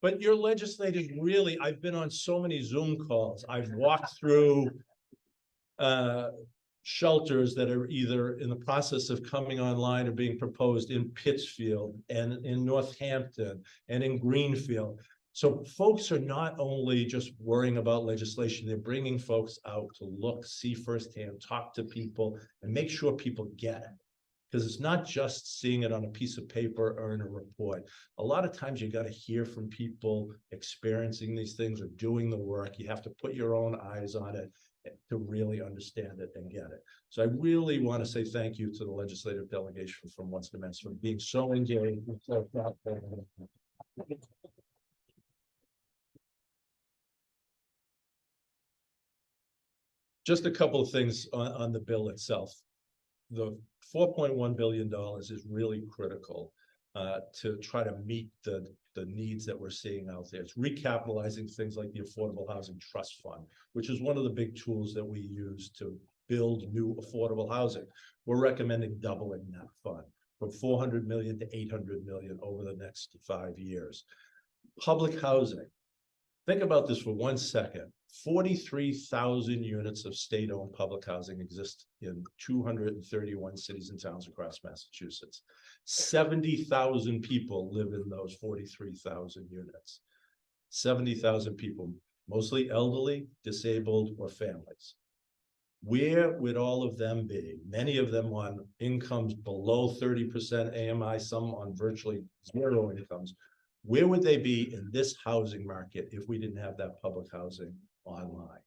But your legislators really, I've been on so many Zoom calls. I've walked through shelters that are either in the process of coming online or being proposed in Pittsfield and in Northampton and in Greenfield. So folks are not only just worrying about legislation, they're bringing folks out to look, see firsthand, talk to people, and make sure people get it. Because it's not just seeing it on a piece of paper or in a report. A lot of times you got to hear from people experiencing these things or doing the work. You have to put your own eyes on it to really understand it and get it. So I really want to say thank you to the legislative delegation from West Immense for being so engaged and so thoughtful. Just a couple of things on the bill itself. The $4.1 billion is really critical to try to meet the needs that we're seeing out there. It's recapitalizing things like the Affordable Housing Trust Fund, which is one of the big tools that we use to build new affordable housing. We're recommending doubling that fund from 400 million to 800 million over the next 5 years. Public housing. Think about this for 1 second. 43,000 units of state-owned public housing exist in 231 cities and towns across Massachusetts. 70,000 people live in those 43,000 units. 70,000 people, mostly elderly, disabled, or families. Where would all of them be? Many of them on incomes below 30% AMI, some on virtually zero incomes. Where would they be in this housing market if we didn't have that public housing online?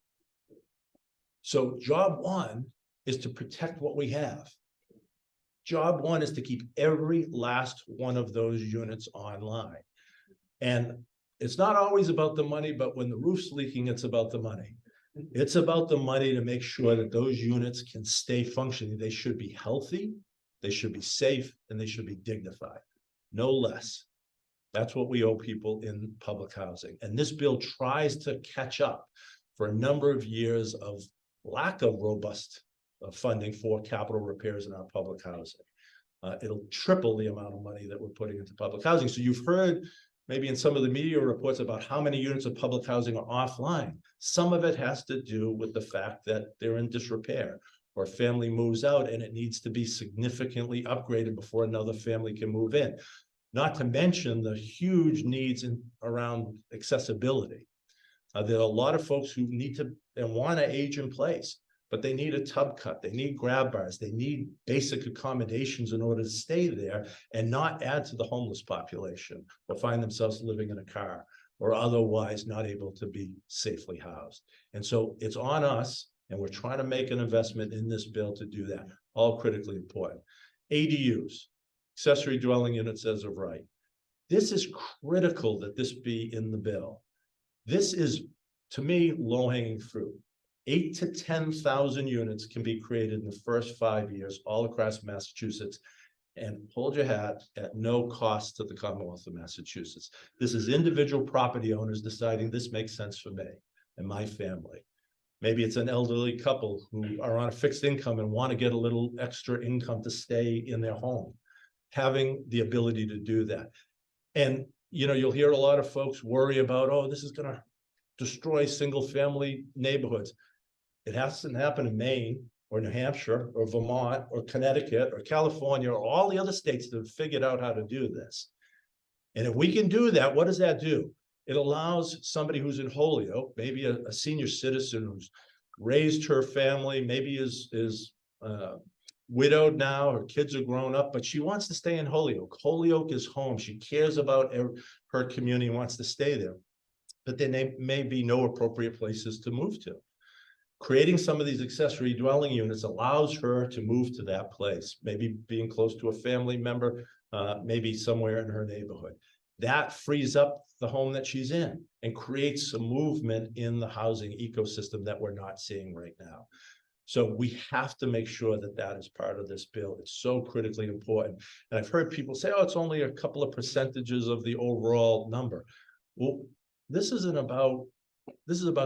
So job one is to protect what we have. Job one is to keep every last one of those units online. And it's not always about the money, but when the roof's leaking, it's about the money. It's about the money to make sure that those units can stay functioning. They should be healthy, they should be safe, and they should be dignified, no less. That's what we owe people in public housing. And this bill tries to catch up for a number of years of lack of robust funding for capital repairs in our public housing. It'll triple the amount of money that we're putting into public housing. So you've heard maybe in some of the media reports about how many units of public housing are offline. Some of it has to do with the fact that they're in disrepair, or a family moves out and it needs to be significantly upgraded before another family can move in. Not to mention the huge needs around accessibility. There are a lot of folks who need to and want to age in place, but they need a tub cut, they need grab bars, they need basic accommodations in order to stay there and not add to the homeless population or find themselves living in a car or otherwise not able to be safely housed. And so it's on us, and we're trying to make an investment in this bill to do that, all critically important. ADUs. Accessory dwelling units as of right. This is critical that this be in the bill. This is, to me, low-hanging fruit. 8,000 to 10,000 units can be created in the first 5 years all across Massachusetts, and hold your hat, at no cost to the Commonwealth of Massachusetts. This is individual property owners deciding this makes sense for me and my family. Maybe it's an elderly couple who are on a fixed income and want to get a little extra income to stay in their home. Having the ability to do that. And, you know, you'll hear a lot of folks worry about, oh, this is going to destroy single family neighborhoods. It hasn't happened in Maine or New Hampshire or Vermont or Connecticut or California or all the other states that have figured out how to do this. And if we can do that, what does that do? It allows somebody who's in Holyoke, maybe a senior citizen who's raised her family, maybe is widowed now, her kids are grown up, but she wants to stay in Holyoke. Holyoke is home. She cares about her community and wants to stay there. But there may be no appropriate places to move to. Creating some of these accessory dwelling units allows her to move to that place, maybe being close to a family member, maybe somewhere in her neighborhood. That frees up the home that she's in and creates some movement in the housing ecosystem that we're not seeing right now. So we have to make sure that that is part of this bill. It's so critically important. And I've heard people say, oh, it's only a couple of percentages of the overall number. Well, this is about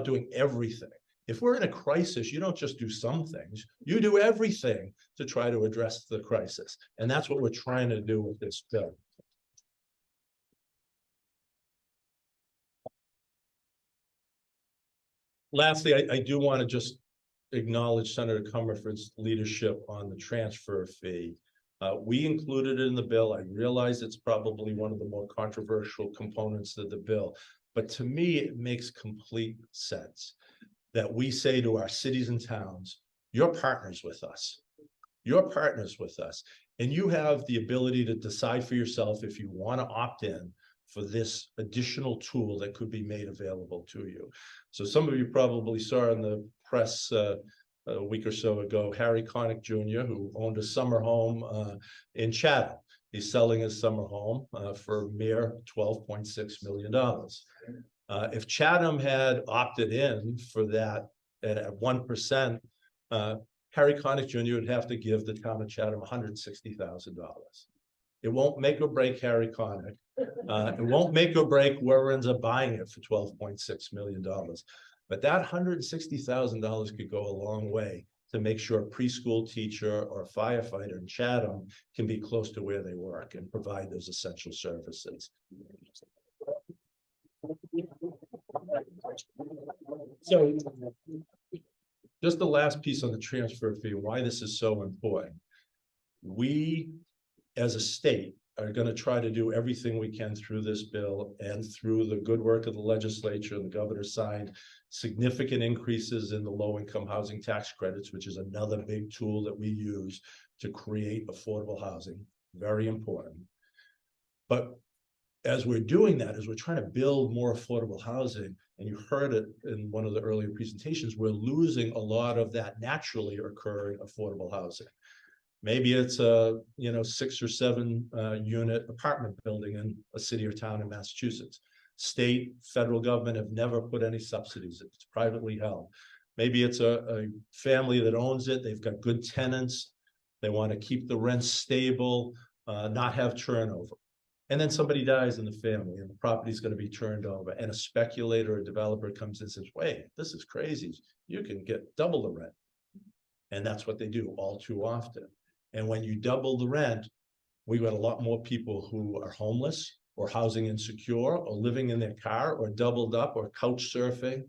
doing everything. If we're in a crisis, you don't just do some things, you do everything to try to address the crisis. And that's what we're trying to do with this bill. Lastly, I do want to just acknowledge Senator Comerford's leadership on the transfer fee. We included it in the bill. I realize it's probably one of the more controversial components of the bill, but to me, it makes complete sense that we say to our cities and towns, you're partners with us. You're partners with us, and you have the ability to decide for yourself if you want to opt in for this additional tool that could be made available to you. So some of you probably saw in the press a week or so ago, Harry Connick Jr., who owned a summer home in Chatham. He's selling his summer home for a mere $12.6 million. If Chatham had opted in for that at 1%, Harry Connick Jr. would have to give the town of Chatham $160,000. It won't make or break Harry Connick. It won't make or break whoever ends up buying it for $12.6 million. But that $160,000 could go a long way to make sure a preschool teacher or a firefighter in Chatham can be close to where they work and provide those essential services. So just the last piece on the transfer fee, why this is so important. We, as a state, are going to try to do everything we can through this bill and through the good work of the legislature. The governor signed significant increases in the low-income housing tax credits, which is another big tool that we use to create affordable housing. Very important. But as we're doing that, as we're trying to build more affordable housing, and you heard it in one of the earlier presentations, we're losing a lot of that naturally occurring affordable housing. Maybe it's a 6 or 7 unit apartment building in a city or town in Massachusetts. State, federal government have never put any subsidies. It's privately held. Maybe it's a family that owns it. They've got good tenants. They want to keep the rent stable, not have turnover. And then somebody dies in the family and the property is going to be turned over. And a speculator or developer comes in and says, wait, this is crazy. You can get double the rent. And that's what they do all too often. And when you double the rent, we've got a lot more people who are homeless or housing insecure or living in their car or doubled up or couch surfing.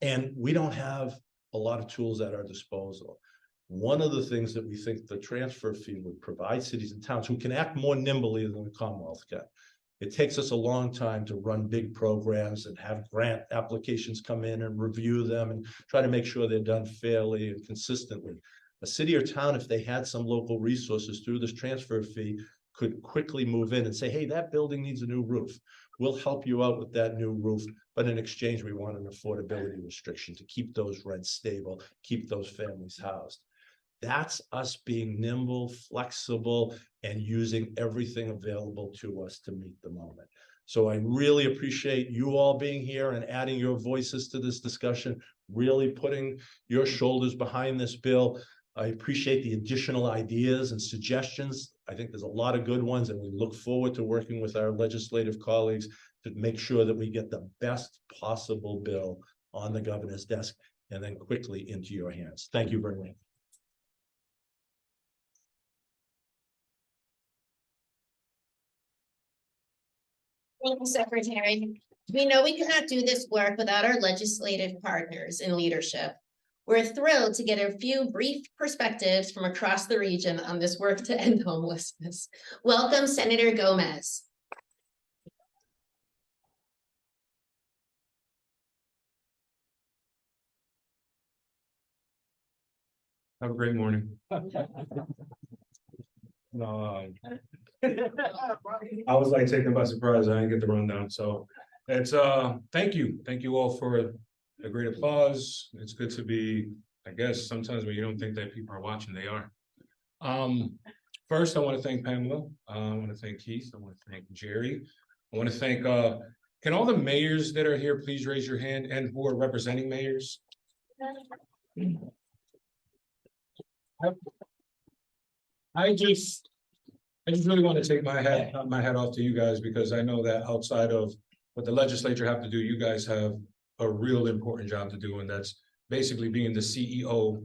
And we don't have a lot of tools at our disposal. One of the things that we think the transfer fee would provide cities and towns who can act more nimbly than the Commonwealth can. It takes us a long time to run big programs and have grant applications come in and review them and try to make sure they're done fairly and consistently. A city or town, if they had some local resources through this transfer fee, could quickly move in and say, hey, that building needs a new roof. We'll help you out with that new roof, but in exchange, we want an affordability restriction to keep those rents stable, keep those families housed. That's us being nimble, flexible, and using everything available to us to meet the moment. So I really appreciate you all being here and adding your voices to this discussion, really putting your shoulders behind this bill. I appreciate the additional ideas and suggestions. I think there's a lot of good ones, and we look forward to working with our legislative colleagues to make sure that we get the best possible bill on the governor's desk and then quickly into your hands. Thank you very much. Thank you, Secretary. We know we cannot do this work without our legislative partners in leadership. We're thrilled to get a few brief perspectives from across the region on this work to end homelessness. Welcome, Senator Gomez. Have a great morning. No, I was like taken by surprise. I didn't get the rundown. So it's thank you all for a great applause. It's good to be, I guess sometimes when you don't think that people are watching, they are. First, I want to thank Pamela. I want to thank Keith. I want to thank Jerry. I want to thank can all the mayors that are here please raise your hand, and who are representing mayors? I just really want to take my hat off to you guys, because I know that outside of what the legislature have to do, you guys have a real important job to do, and that's basically being the CEO,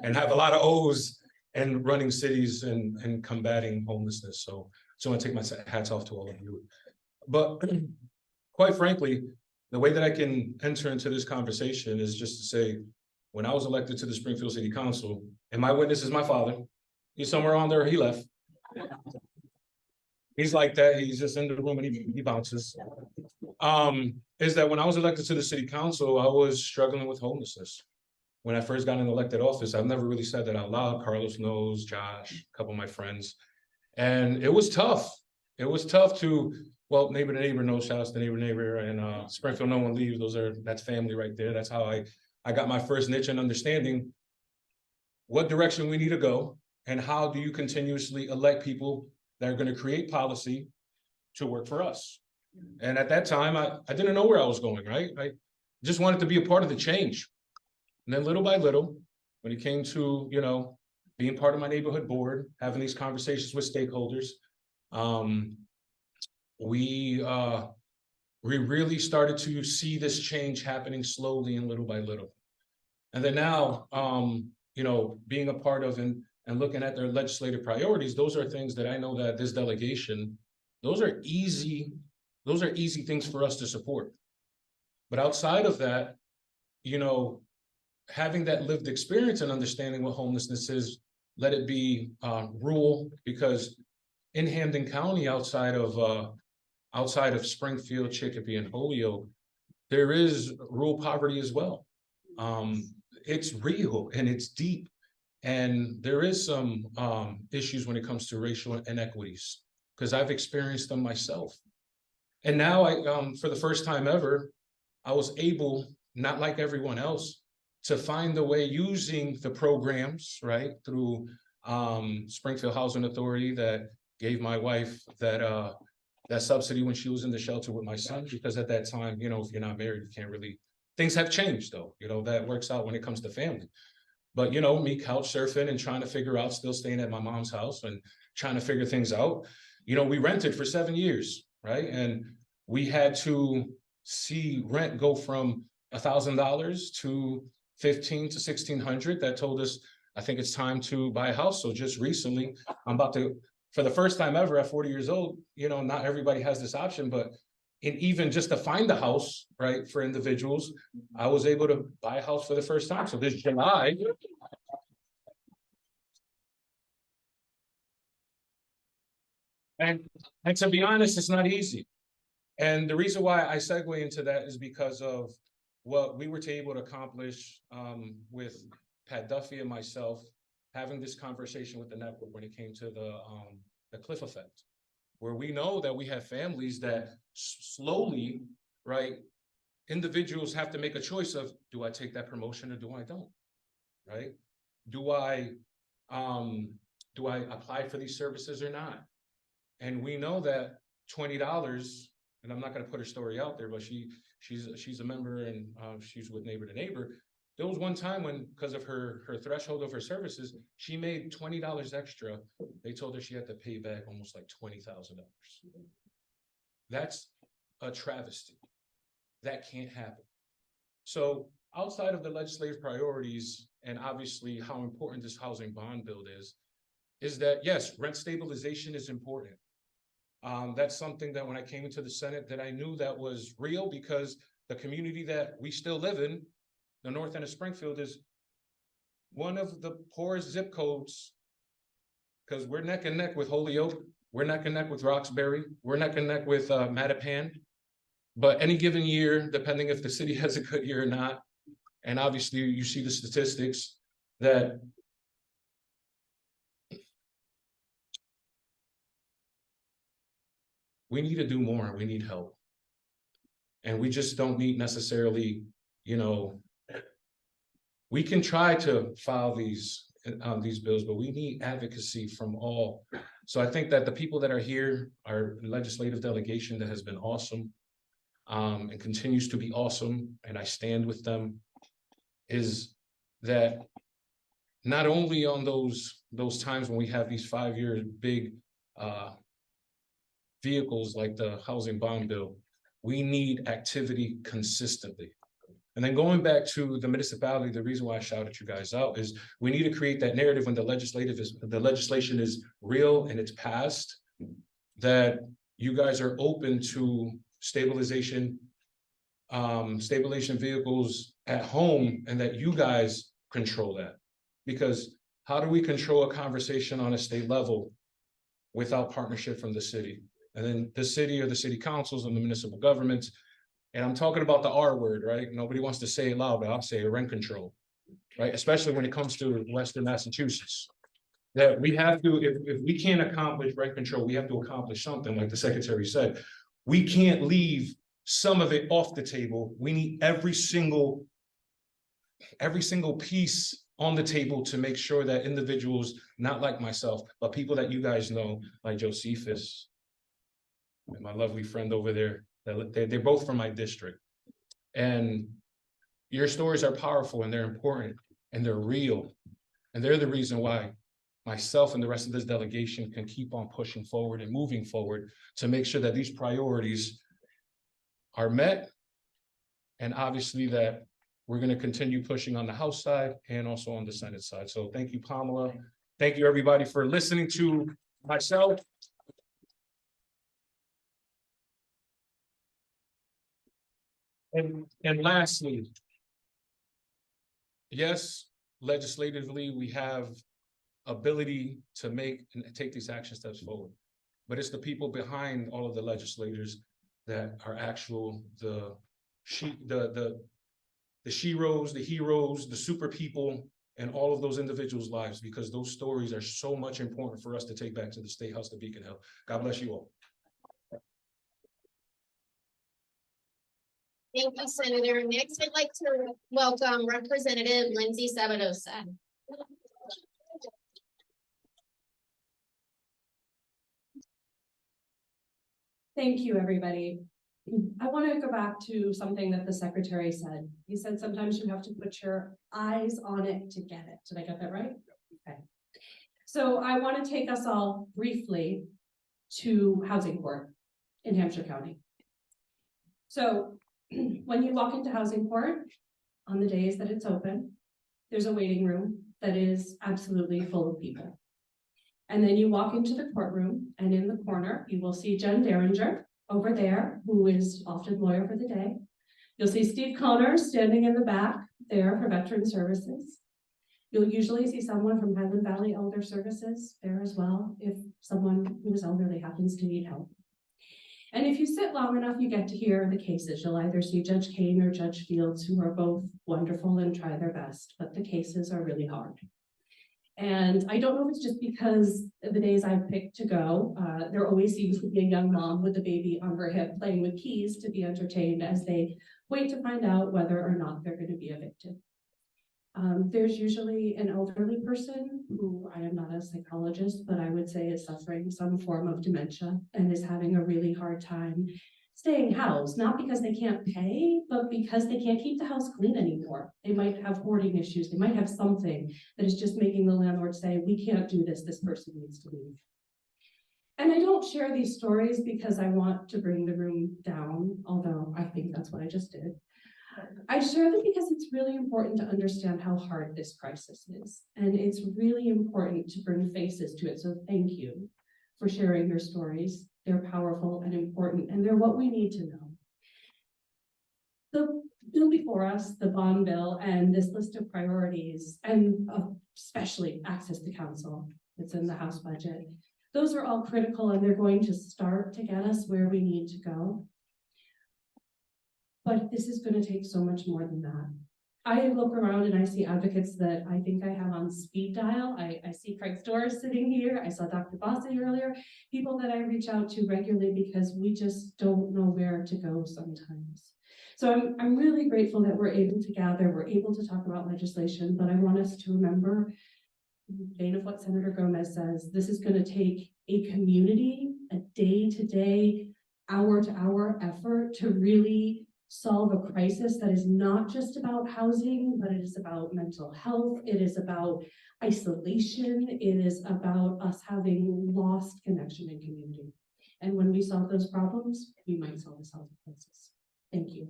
and have a lot of O's and running cities and combating homelessness. So I want to take my hats off to all of you. But quite frankly, the way that I can enter into this conversation is just to say, when I was elected to the Springfield City Council, and my witness is my father, he's somewhere on there, he left. He's like that, he's just in the room and he bounces. Is that when I was elected to the city council, I was struggling with homelessness. When I first got in elected office, I've never really said that out loud. Carlos knows, Josh, a couple of my friends. And it was tough. It was tough to, well, neighbor to neighbor knows, shout out to neighbor, and Springfield, no one leaves. That's family right there. That's how I got my first niche in understanding what direction we need to go and how do you continuously elect people that are going to create policy to work for us. And at that time, I didn't know where I was going, right? I just wanted to be a part of the change. And then little by little, when it came to, you know, being part of my neighborhood board, having these conversations with stakeholders, we really started to see this change happening slowly and little by little. And then now, you know, being a part of and looking at their legislative priorities, those are things that I know that this delegation, those are easy things for us to support. But outside of that, you know, having that lived experience and understanding what homelessness is, let it be rural, because in Hampden County, outside of Springfield, Chicopee, and Holyoke, there is rural poverty as well. It's real and it's deep, and there is some issues when it comes to racial inequities, because I've experienced them myself. And now for the first time ever, I was able, not like everyone else, to find a way using the programs, right, through Springfield Housing Authority that gave my wife that subsidy when she was in the shelter with my son, because at that time, you know, if you're not married, you can't really, things have changed though, you know, that works out when it comes to family. But, you know, me couch surfing and trying to figure out, still staying at my mom's house and trying to figure things out, you know, we rented for 7 years, right? And we had to see rent go from $1,000 to $1,500 to $1,600. That told us, I think it's time to buy a house. So just recently, I'm about to, for the first time ever at 40 years old, you know, not everybody has this option, but even just to find a house, right, for individuals, I was able to buy a house for the first time. So this July, and to be honest, it's not easy. And the reason why I segue into that is because of what we were able to accomplish with Pat Duffy and myself, having this conversation with the network when it came to the cliff effect, where we know that we have families that slowly, right, individuals have to make a choice of, do I take that promotion or do I don't, right? Do I apply for these services or not? And we know that $20, and I'm not going to put her story out there, but she's a member and she's with Neighbor to Neighbor. There was one time when, because of her threshold of her services, she made $20 extra. They told her she had to pay back almost like $20,000. That's a travesty. That can't happen. So outside of the legislative priorities, and obviously how important this housing bond bill is that yes, rent stabilization is important. That's something that when I came into the Senate that I knew that was real, because the community that we still live in, the north end of Springfield, is one of the poorest zip codes, because we're neck and neck with Holyoke, we're neck and neck with Roxbury, we're neck and neck with Mattapan. But any given year, depending if the city has a good year or not, and obviously you see the statistics that we need to do more, we need help. And we just don't need necessarily, you know, we can try to file these bills, but we need advocacy from all. So I think that the people that are here, our legislative delegation that has been awesome and continues to be awesome, and I stand with them, is that not only on those times when we have these 5-year big vehicles like the housing bond bill, we need activity consistently. And then going back to the municipality, the reason why I shouted you guys out is we need to create that narrative when the legislation is real and it's passed, that you guys are open to stabilization stabilization vehicles at home and that you guys control that. Because how do we control a conversation on a state level without partnership from the city? And then the city or the city councils and the municipal governments. And I'm talking about the R word, right? Nobody wants to say it loud, but I'll say it, rent control, right? Especially when it comes to Western Massachusetts. That we have to, if we can't accomplish rent control, we have to accomplish something, like the secretary said. We can't leave some of it off the table. We need every single piece on the table to make sure that individuals, not like myself, but people that you guys know, like Josephus, and my lovely friend over there, they're both from my district. And your stories are powerful and they're important and they're real. And they're the reason why myself and the rest of this delegation can keep on pushing forward and moving forward to make sure that these priorities are met. And obviously that we're going to continue pushing on the House side and also on the Senate side. So thank you, Pamela. Thank you, everybody, for listening to myself. And lastly, yes, legislatively, we have ability to make and take these action steps forward. But it's the people behind all of the legislators that are the sheroes, the heroes, the super people, and all of those individuals' lives, because those stories are so much important for us to take back to the State House, to Beacon Hill. God bless you all. Thank you, Senator. Next, I'd like to welcome Representative Lindsay Sabadosa. Thank you, everybody. I want to go back to something that the secretary said. He said sometimes you have to put your eyes on it to get it. Did I get that right? Okay. So I want to take us all briefly to Housing Court in Hampshire County. So when you walk into Housing Court on the days that it's open, there's a waiting room that is absolutely full of people. And then you walk into the courtroom, and in the corner, you will see Jen Derringer over there, who is often lawyer for the day. You'll see Steve Conner standing in the back there for Veteran Services. You'll usually see someone from Highland Valley Elder Services there as well, if someone who is elderly happens to need help. And if you sit long enough, you get to hear the cases. You'll either see Judge Kane or Judge Fields, who are both wonderful and try their best, but the cases are really hard. And I don't know if it's just because of the days I've picked to go, there always seems to be a young mom with a baby on her hip playing with keys to be entertained as they wait to find out whether or not they're going to be evicted. There's usually an elderly person who, I am not a psychologist, but I would say is suffering some form of dementia and is having a really hard time staying housed, not because they can't pay, but because they can't keep the house clean anymore. They might have hoarding issues. They might have something that is just making the landlord say, we can't do this, this person needs to leave. And I don't share these stories because I want to bring the room down, although I think that's what I just did. I share them because it's really important to understand how hard this crisis is. And it's really important to bring faces to it. So thank you for sharing your stories. They're powerful and important, and they're what we need to know. The bill before us, the bond bill, and this list of priorities, and especially access to counsel that's in the House budget, those are all critical, and they're going to start to get us where we need to go. But this is going to take so much more than that. I look around and I see advocates that I think I have on speed dial. I see Craig Storrs sitting here. I saw Dr. Bossy earlier, people that I reach out to regularly because we just don't know where to go sometimes. So I'm really grateful that we're able to gather, we're able to talk about legislation, but I want us to remember, in the vein of what Senator Gomez says, this is going to take a community, a day-to-day, hour-to-hour effort to really solve a crisis that is not just about housing, but it is about mental health, it is about isolation, it is about us having lost connection in community. And when we solve those problems, we might solve this housing crisis. Thank you.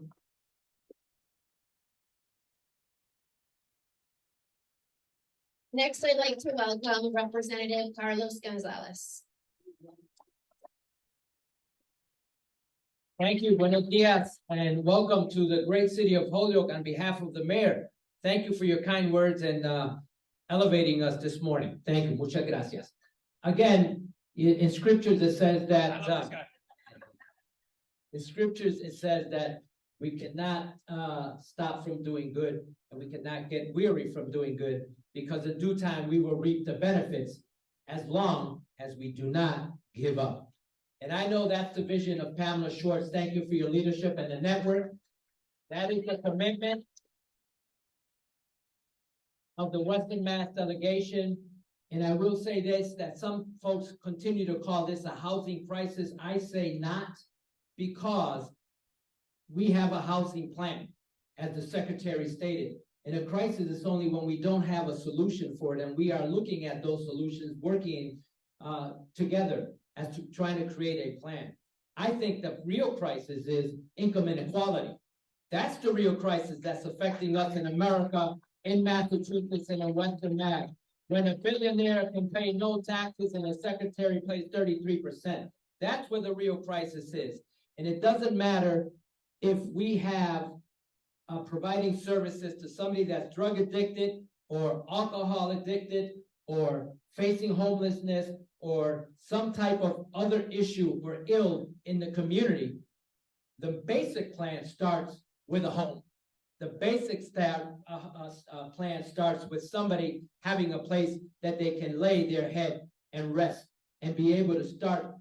Next, I'd like to welcome Representative Carlos Gonzalez. Thank you, buenos dias, and welcome to the great city of Holyoke on behalf of the mayor. Thank you for your kind words and elevating us this morning. Thank you, muchas gracias. Again, in scriptures it says that in scriptures it says that we cannot stop from doing good, and we cannot get weary from doing good, because in due time we will reap the benefits as long as we do not give up. And I know that's the vision of Pamela Schwartz. Thank you for your leadership and the network. That is the commitment of the Western Mass delegation. And I will say this, that some folks continue to call this a housing crisis. I say not, because we have a housing plan, as the secretary stated. And a crisis is only when we don't have a solution for it, and we are looking at those solutions, working together as to trying to create a plan. I think the real crisis is income inequality. That's the real crisis that's affecting us in America, in Massachusetts, and in Western Mass. When a billionaire can pay no taxes and a secretary pays 33%. That's where the real crisis is. And it doesn't matter if we have providing services to somebody that's drug addicted or alcohol addicted or facing homelessness or some type of other issue or ill in the community. The basic plan starts with a home. The basic plan starts with somebody having a place that they can lay their head and rest and be able to start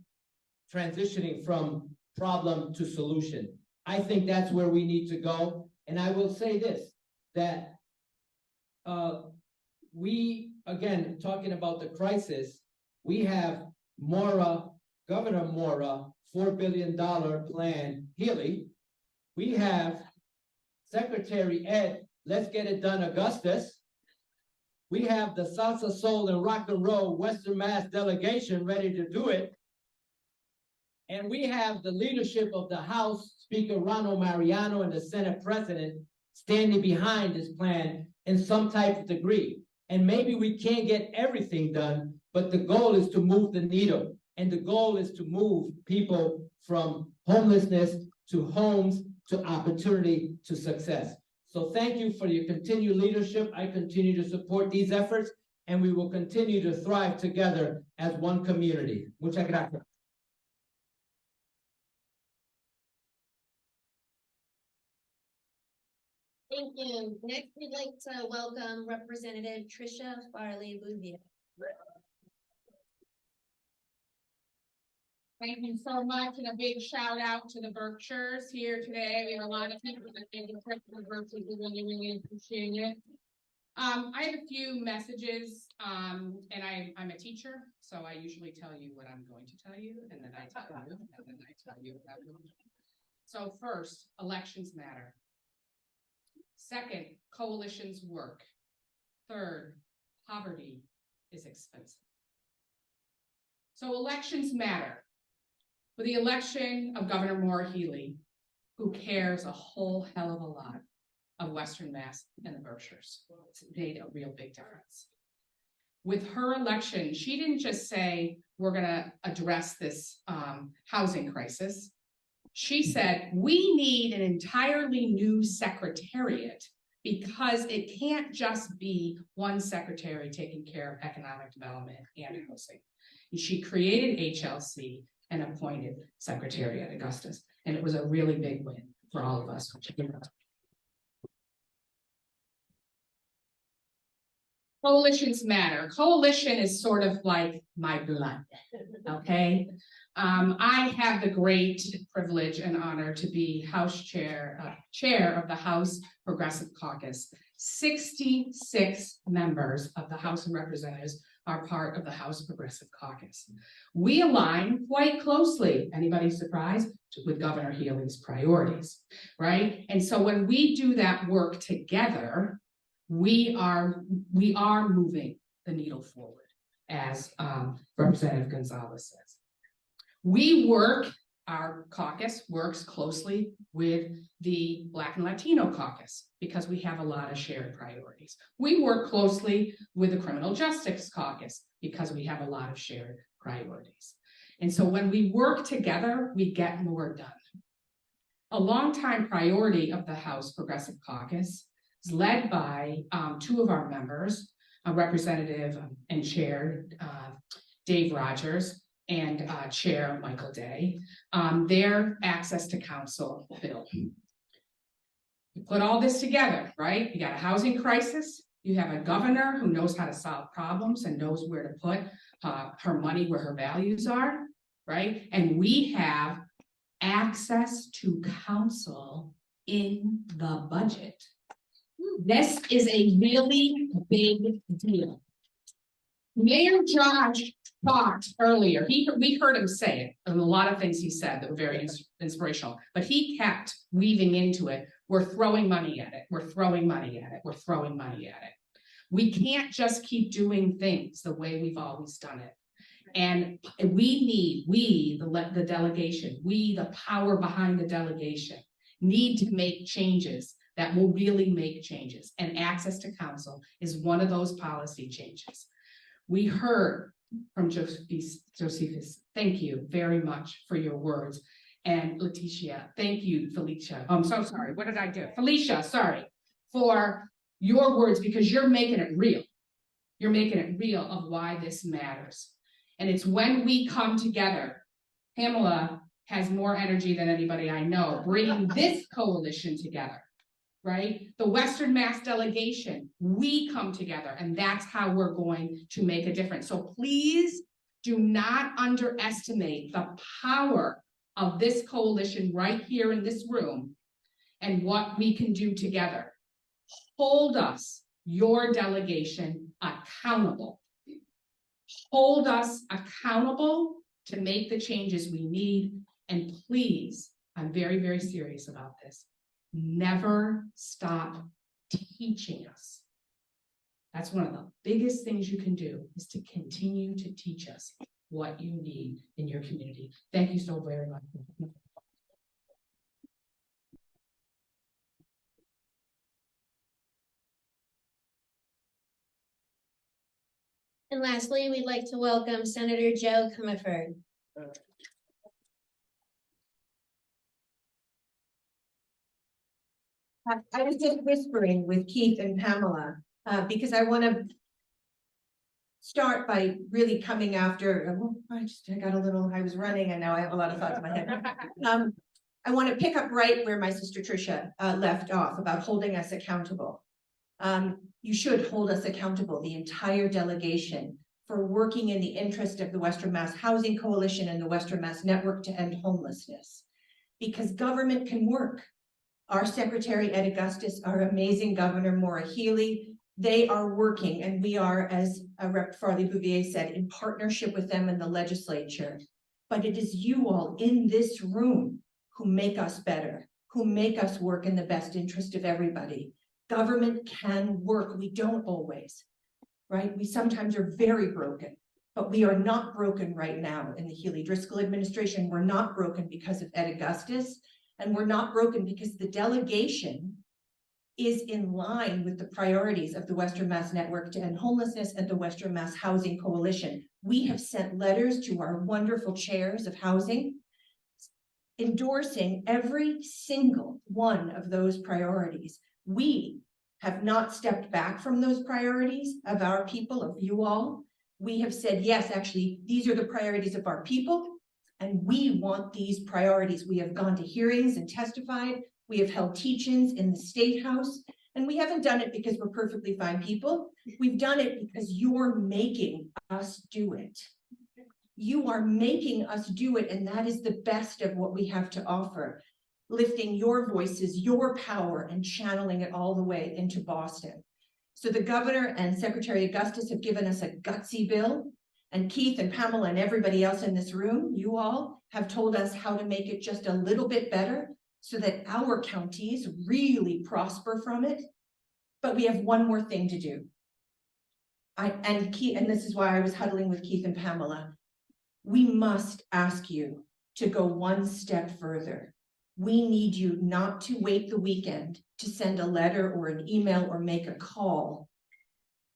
transitioning from problem to solution. I think that's where we need to go. And I will say this, that we, again, talking about the crisis, we have Governor Mora, $4 billion plan, Healy. We have Secretary Ed, Let's Get It Done, Augustus. We have the Salsa, Soul, and Rock and Roll Western Mass delegation ready to do it. And we have the leadership of the House, Speaker Ronald Mariano, and the Senate President standing behind this plan in some type of degree. And maybe we can't get everything done, but the goal is to move the needle. And the goal is to move people from homelessness to homes, to opportunity, to success. So thank you for your continued leadership. I continue to support these efforts, and we will continue to thrive together as one community. Muchas gracias. Thank you. Next, we'd like to welcome Representative Tricia Farley-Bouvier. Thank you so much, and a big shout out to the Berkshires here today. We have a lot of people that think the Berkshires, we really appreciate it. I have a few messages, and I'm a teacher, so I usually tell you what I'm going to tell you, and then I tell you, and then I tell you what I'm going to tell you. So first, elections matter. Second, coalitions work. Third, poverty is expensive. So elections matter. With the election of Governor Maura Healey, who cares a whole hell of a lot of Western Mass and the Berkshires, it's made a real big difference. With her election, she didn't just say, we're gonna address this housing crisis. She said, we need an entirely new secretariat, because it can't just be one secretary taking care of economic development and housing. She created HLC and appointed Secretariat Augustus, and it was a really big win for all of us. Coalitions matter. Coalition is sort of like my blood, okay? I have the great privilege and honor to be House chair of the House Progressive Caucus. 66 members of the House of Representatives are part of the House Progressive Caucus. We align quite closely, anybody surprised, with Governor Healey's priorities, right? And so when we do that work together, we are moving the needle forward, as Representative Gonzalez says. Our caucus works closely with the Black and Latino caucus because we have a lot of shared priorities. We work closely with the Criminal Justice Caucus because we have a lot of shared priorities. And so when we work together, we get more done. a longtime priority of the House Progressive Caucus is led by two of our members, a representative and chair, Dave Rogers, and Chair Michael Day, their access to council bill. You put all this together, right? You got a housing crisis. You have a governor who knows how to solve problems and knows where to put her money where her values are, right? And we have access to counsel in the budget. This is a really big deal. Mayor Josh talked earlier, we heard him say it, and a lot of things he said that were very inspirational, but he kept weaving into it. We're throwing money at it. We're throwing money at it. We're throwing money at it. We can't just keep doing things the way we've always done it. And we, the delegation, the power behind the delegation, need to make changes that will really make changes. And access to counsel is one of those policy changes. We heard from Josephus, thank you very much for your words. And Leticia, thank you, Felicia. I'm so sorry, what did I do? Felicia, sorry, for your words, because you're making it real. You're making it real of why this matters. And it's when we come together, Pamela has more energy than anybody I know, bringing this coalition together, right? The Western Mass delegation, we come together, and that's how we're going to make a difference. So please do not underestimate the power of this coalition right here in this room and what we can do together. Hold us, your delegation, accountable. Hold us accountable to make the changes we need. And please, I'm very, very serious about this. Never stop teaching us. That's one of the biggest things you can do, is to continue to teach us what you need in your community. Thank you so very much. And lastly, we'd like to welcome Senator Joe Comerford. I was just whispering with Keith and Pamela because I want to start by really coming after. I was running and now I have a lot of thoughts in my head. I want to pick up right where my sister Tricia left off about holding us accountable. You should hold us accountable, the entire delegation, for working in the interest of the Western Mass Housing Coalition and the Western Mass Network to End Homelessness, because government can work. Our Secretary Ed Augustus, our amazing Governor Maura Healey, they are working, and we are, as Rep. Farley Bouvier said, in partnership with them in the legislature. But it is you all in this room who make us better, who make us work in the best interest of everybody. Government can work. We don't always, right? We sometimes are very broken, but we are not broken right now in the Healey-Driscoll administration. We're not broken because of Ed Augustus. And we're not broken because the delegation is in line with the priorities of the Western Mass Network to End Homelessness and the Western Mass Housing Coalition. We have sent letters to our wonderful chairs of housing endorsing every single one of those priorities. We have not stepped back from those priorities of our people, of you all. We have said, yes, actually, these are the priorities of our people. And we want these priorities. We have gone to hearings and testified. We have held teach-ins in the State House. And we haven't done it because we're perfectly fine people. We've done it because you're making us do it. You are making us do it. And that is the best of what we have to offer. Lifting your voices, your power, and channeling it all the way into Boston. So the governor and Secretary Augustus have given us a gutsy bill. And Keith and Pamela and everybody else in this room, you all have told us how to make it just a little bit better so that our counties really prosper from it. But we have one more thing to do. And this is why I was huddling with Keith and Pamela. We must ask you to go one step further. We need you not to wait the weekend to send a letter or an email or make a call.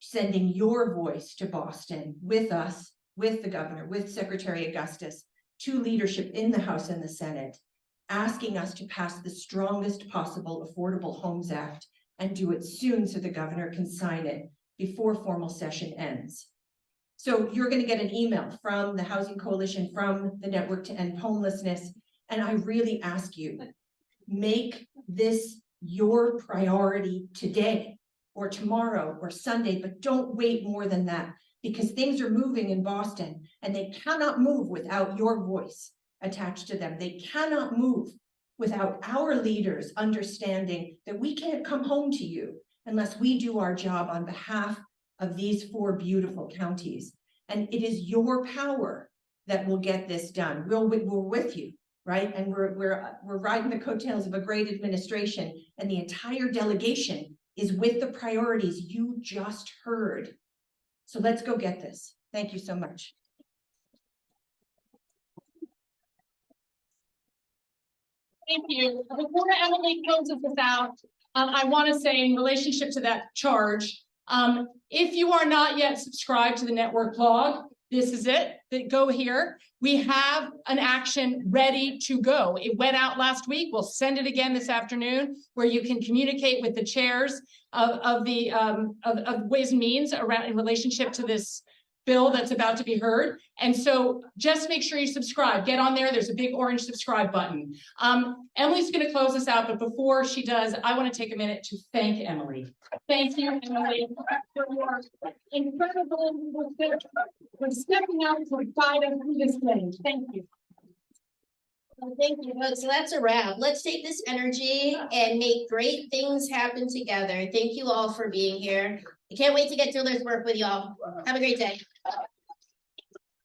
Sending your voice to Boston with us, with the governor, with Secretary Augustus, to leadership in the House and the Senate, asking us to pass the strongest possible Affordable Homes Act and do it soon so the governor can sign it before formal session ends. So you're going to get an email from the Housing Coalition, from the Network to End Homelessness, and I really ask you, make this your priority today or tomorrow or Sunday, but don't wait more than that, because things are moving in Boston and they cannot move without your voice attached to them. They cannot move without our leaders understanding that we can't come home to you unless we do our job on behalf of these 4 beautiful counties. And it is your power that will get this done. We're with you, right? And we're riding the coattails of a great administration, and the entire delegation is with the priorities you just heard. So let's go get this. Thank you so much. Thank you. Before Emily closes this out, I want to say in relationship to that charge, if you are not yet subscribed to the network blog, this is it. Go here. We have an action ready to go. It went out last week. We'll send it again this afternoon, where you can communicate with the chairs of Ways and Means around in relationship to this bill that's about to be heard. And so just make sure you subscribe. Get on there. There's a big orange subscribe button. Emily's going to close us out, but before she does, I want to take a minute to thank Emily. Thank you, Emily, for your incredible for stepping out to guide us through this thing. Thank you. Well, thank you. So that's a wrap. Let's take this energy and make great things happen together. Thank you all for being here. I can't wait to get through this work with y'all. Have a great day.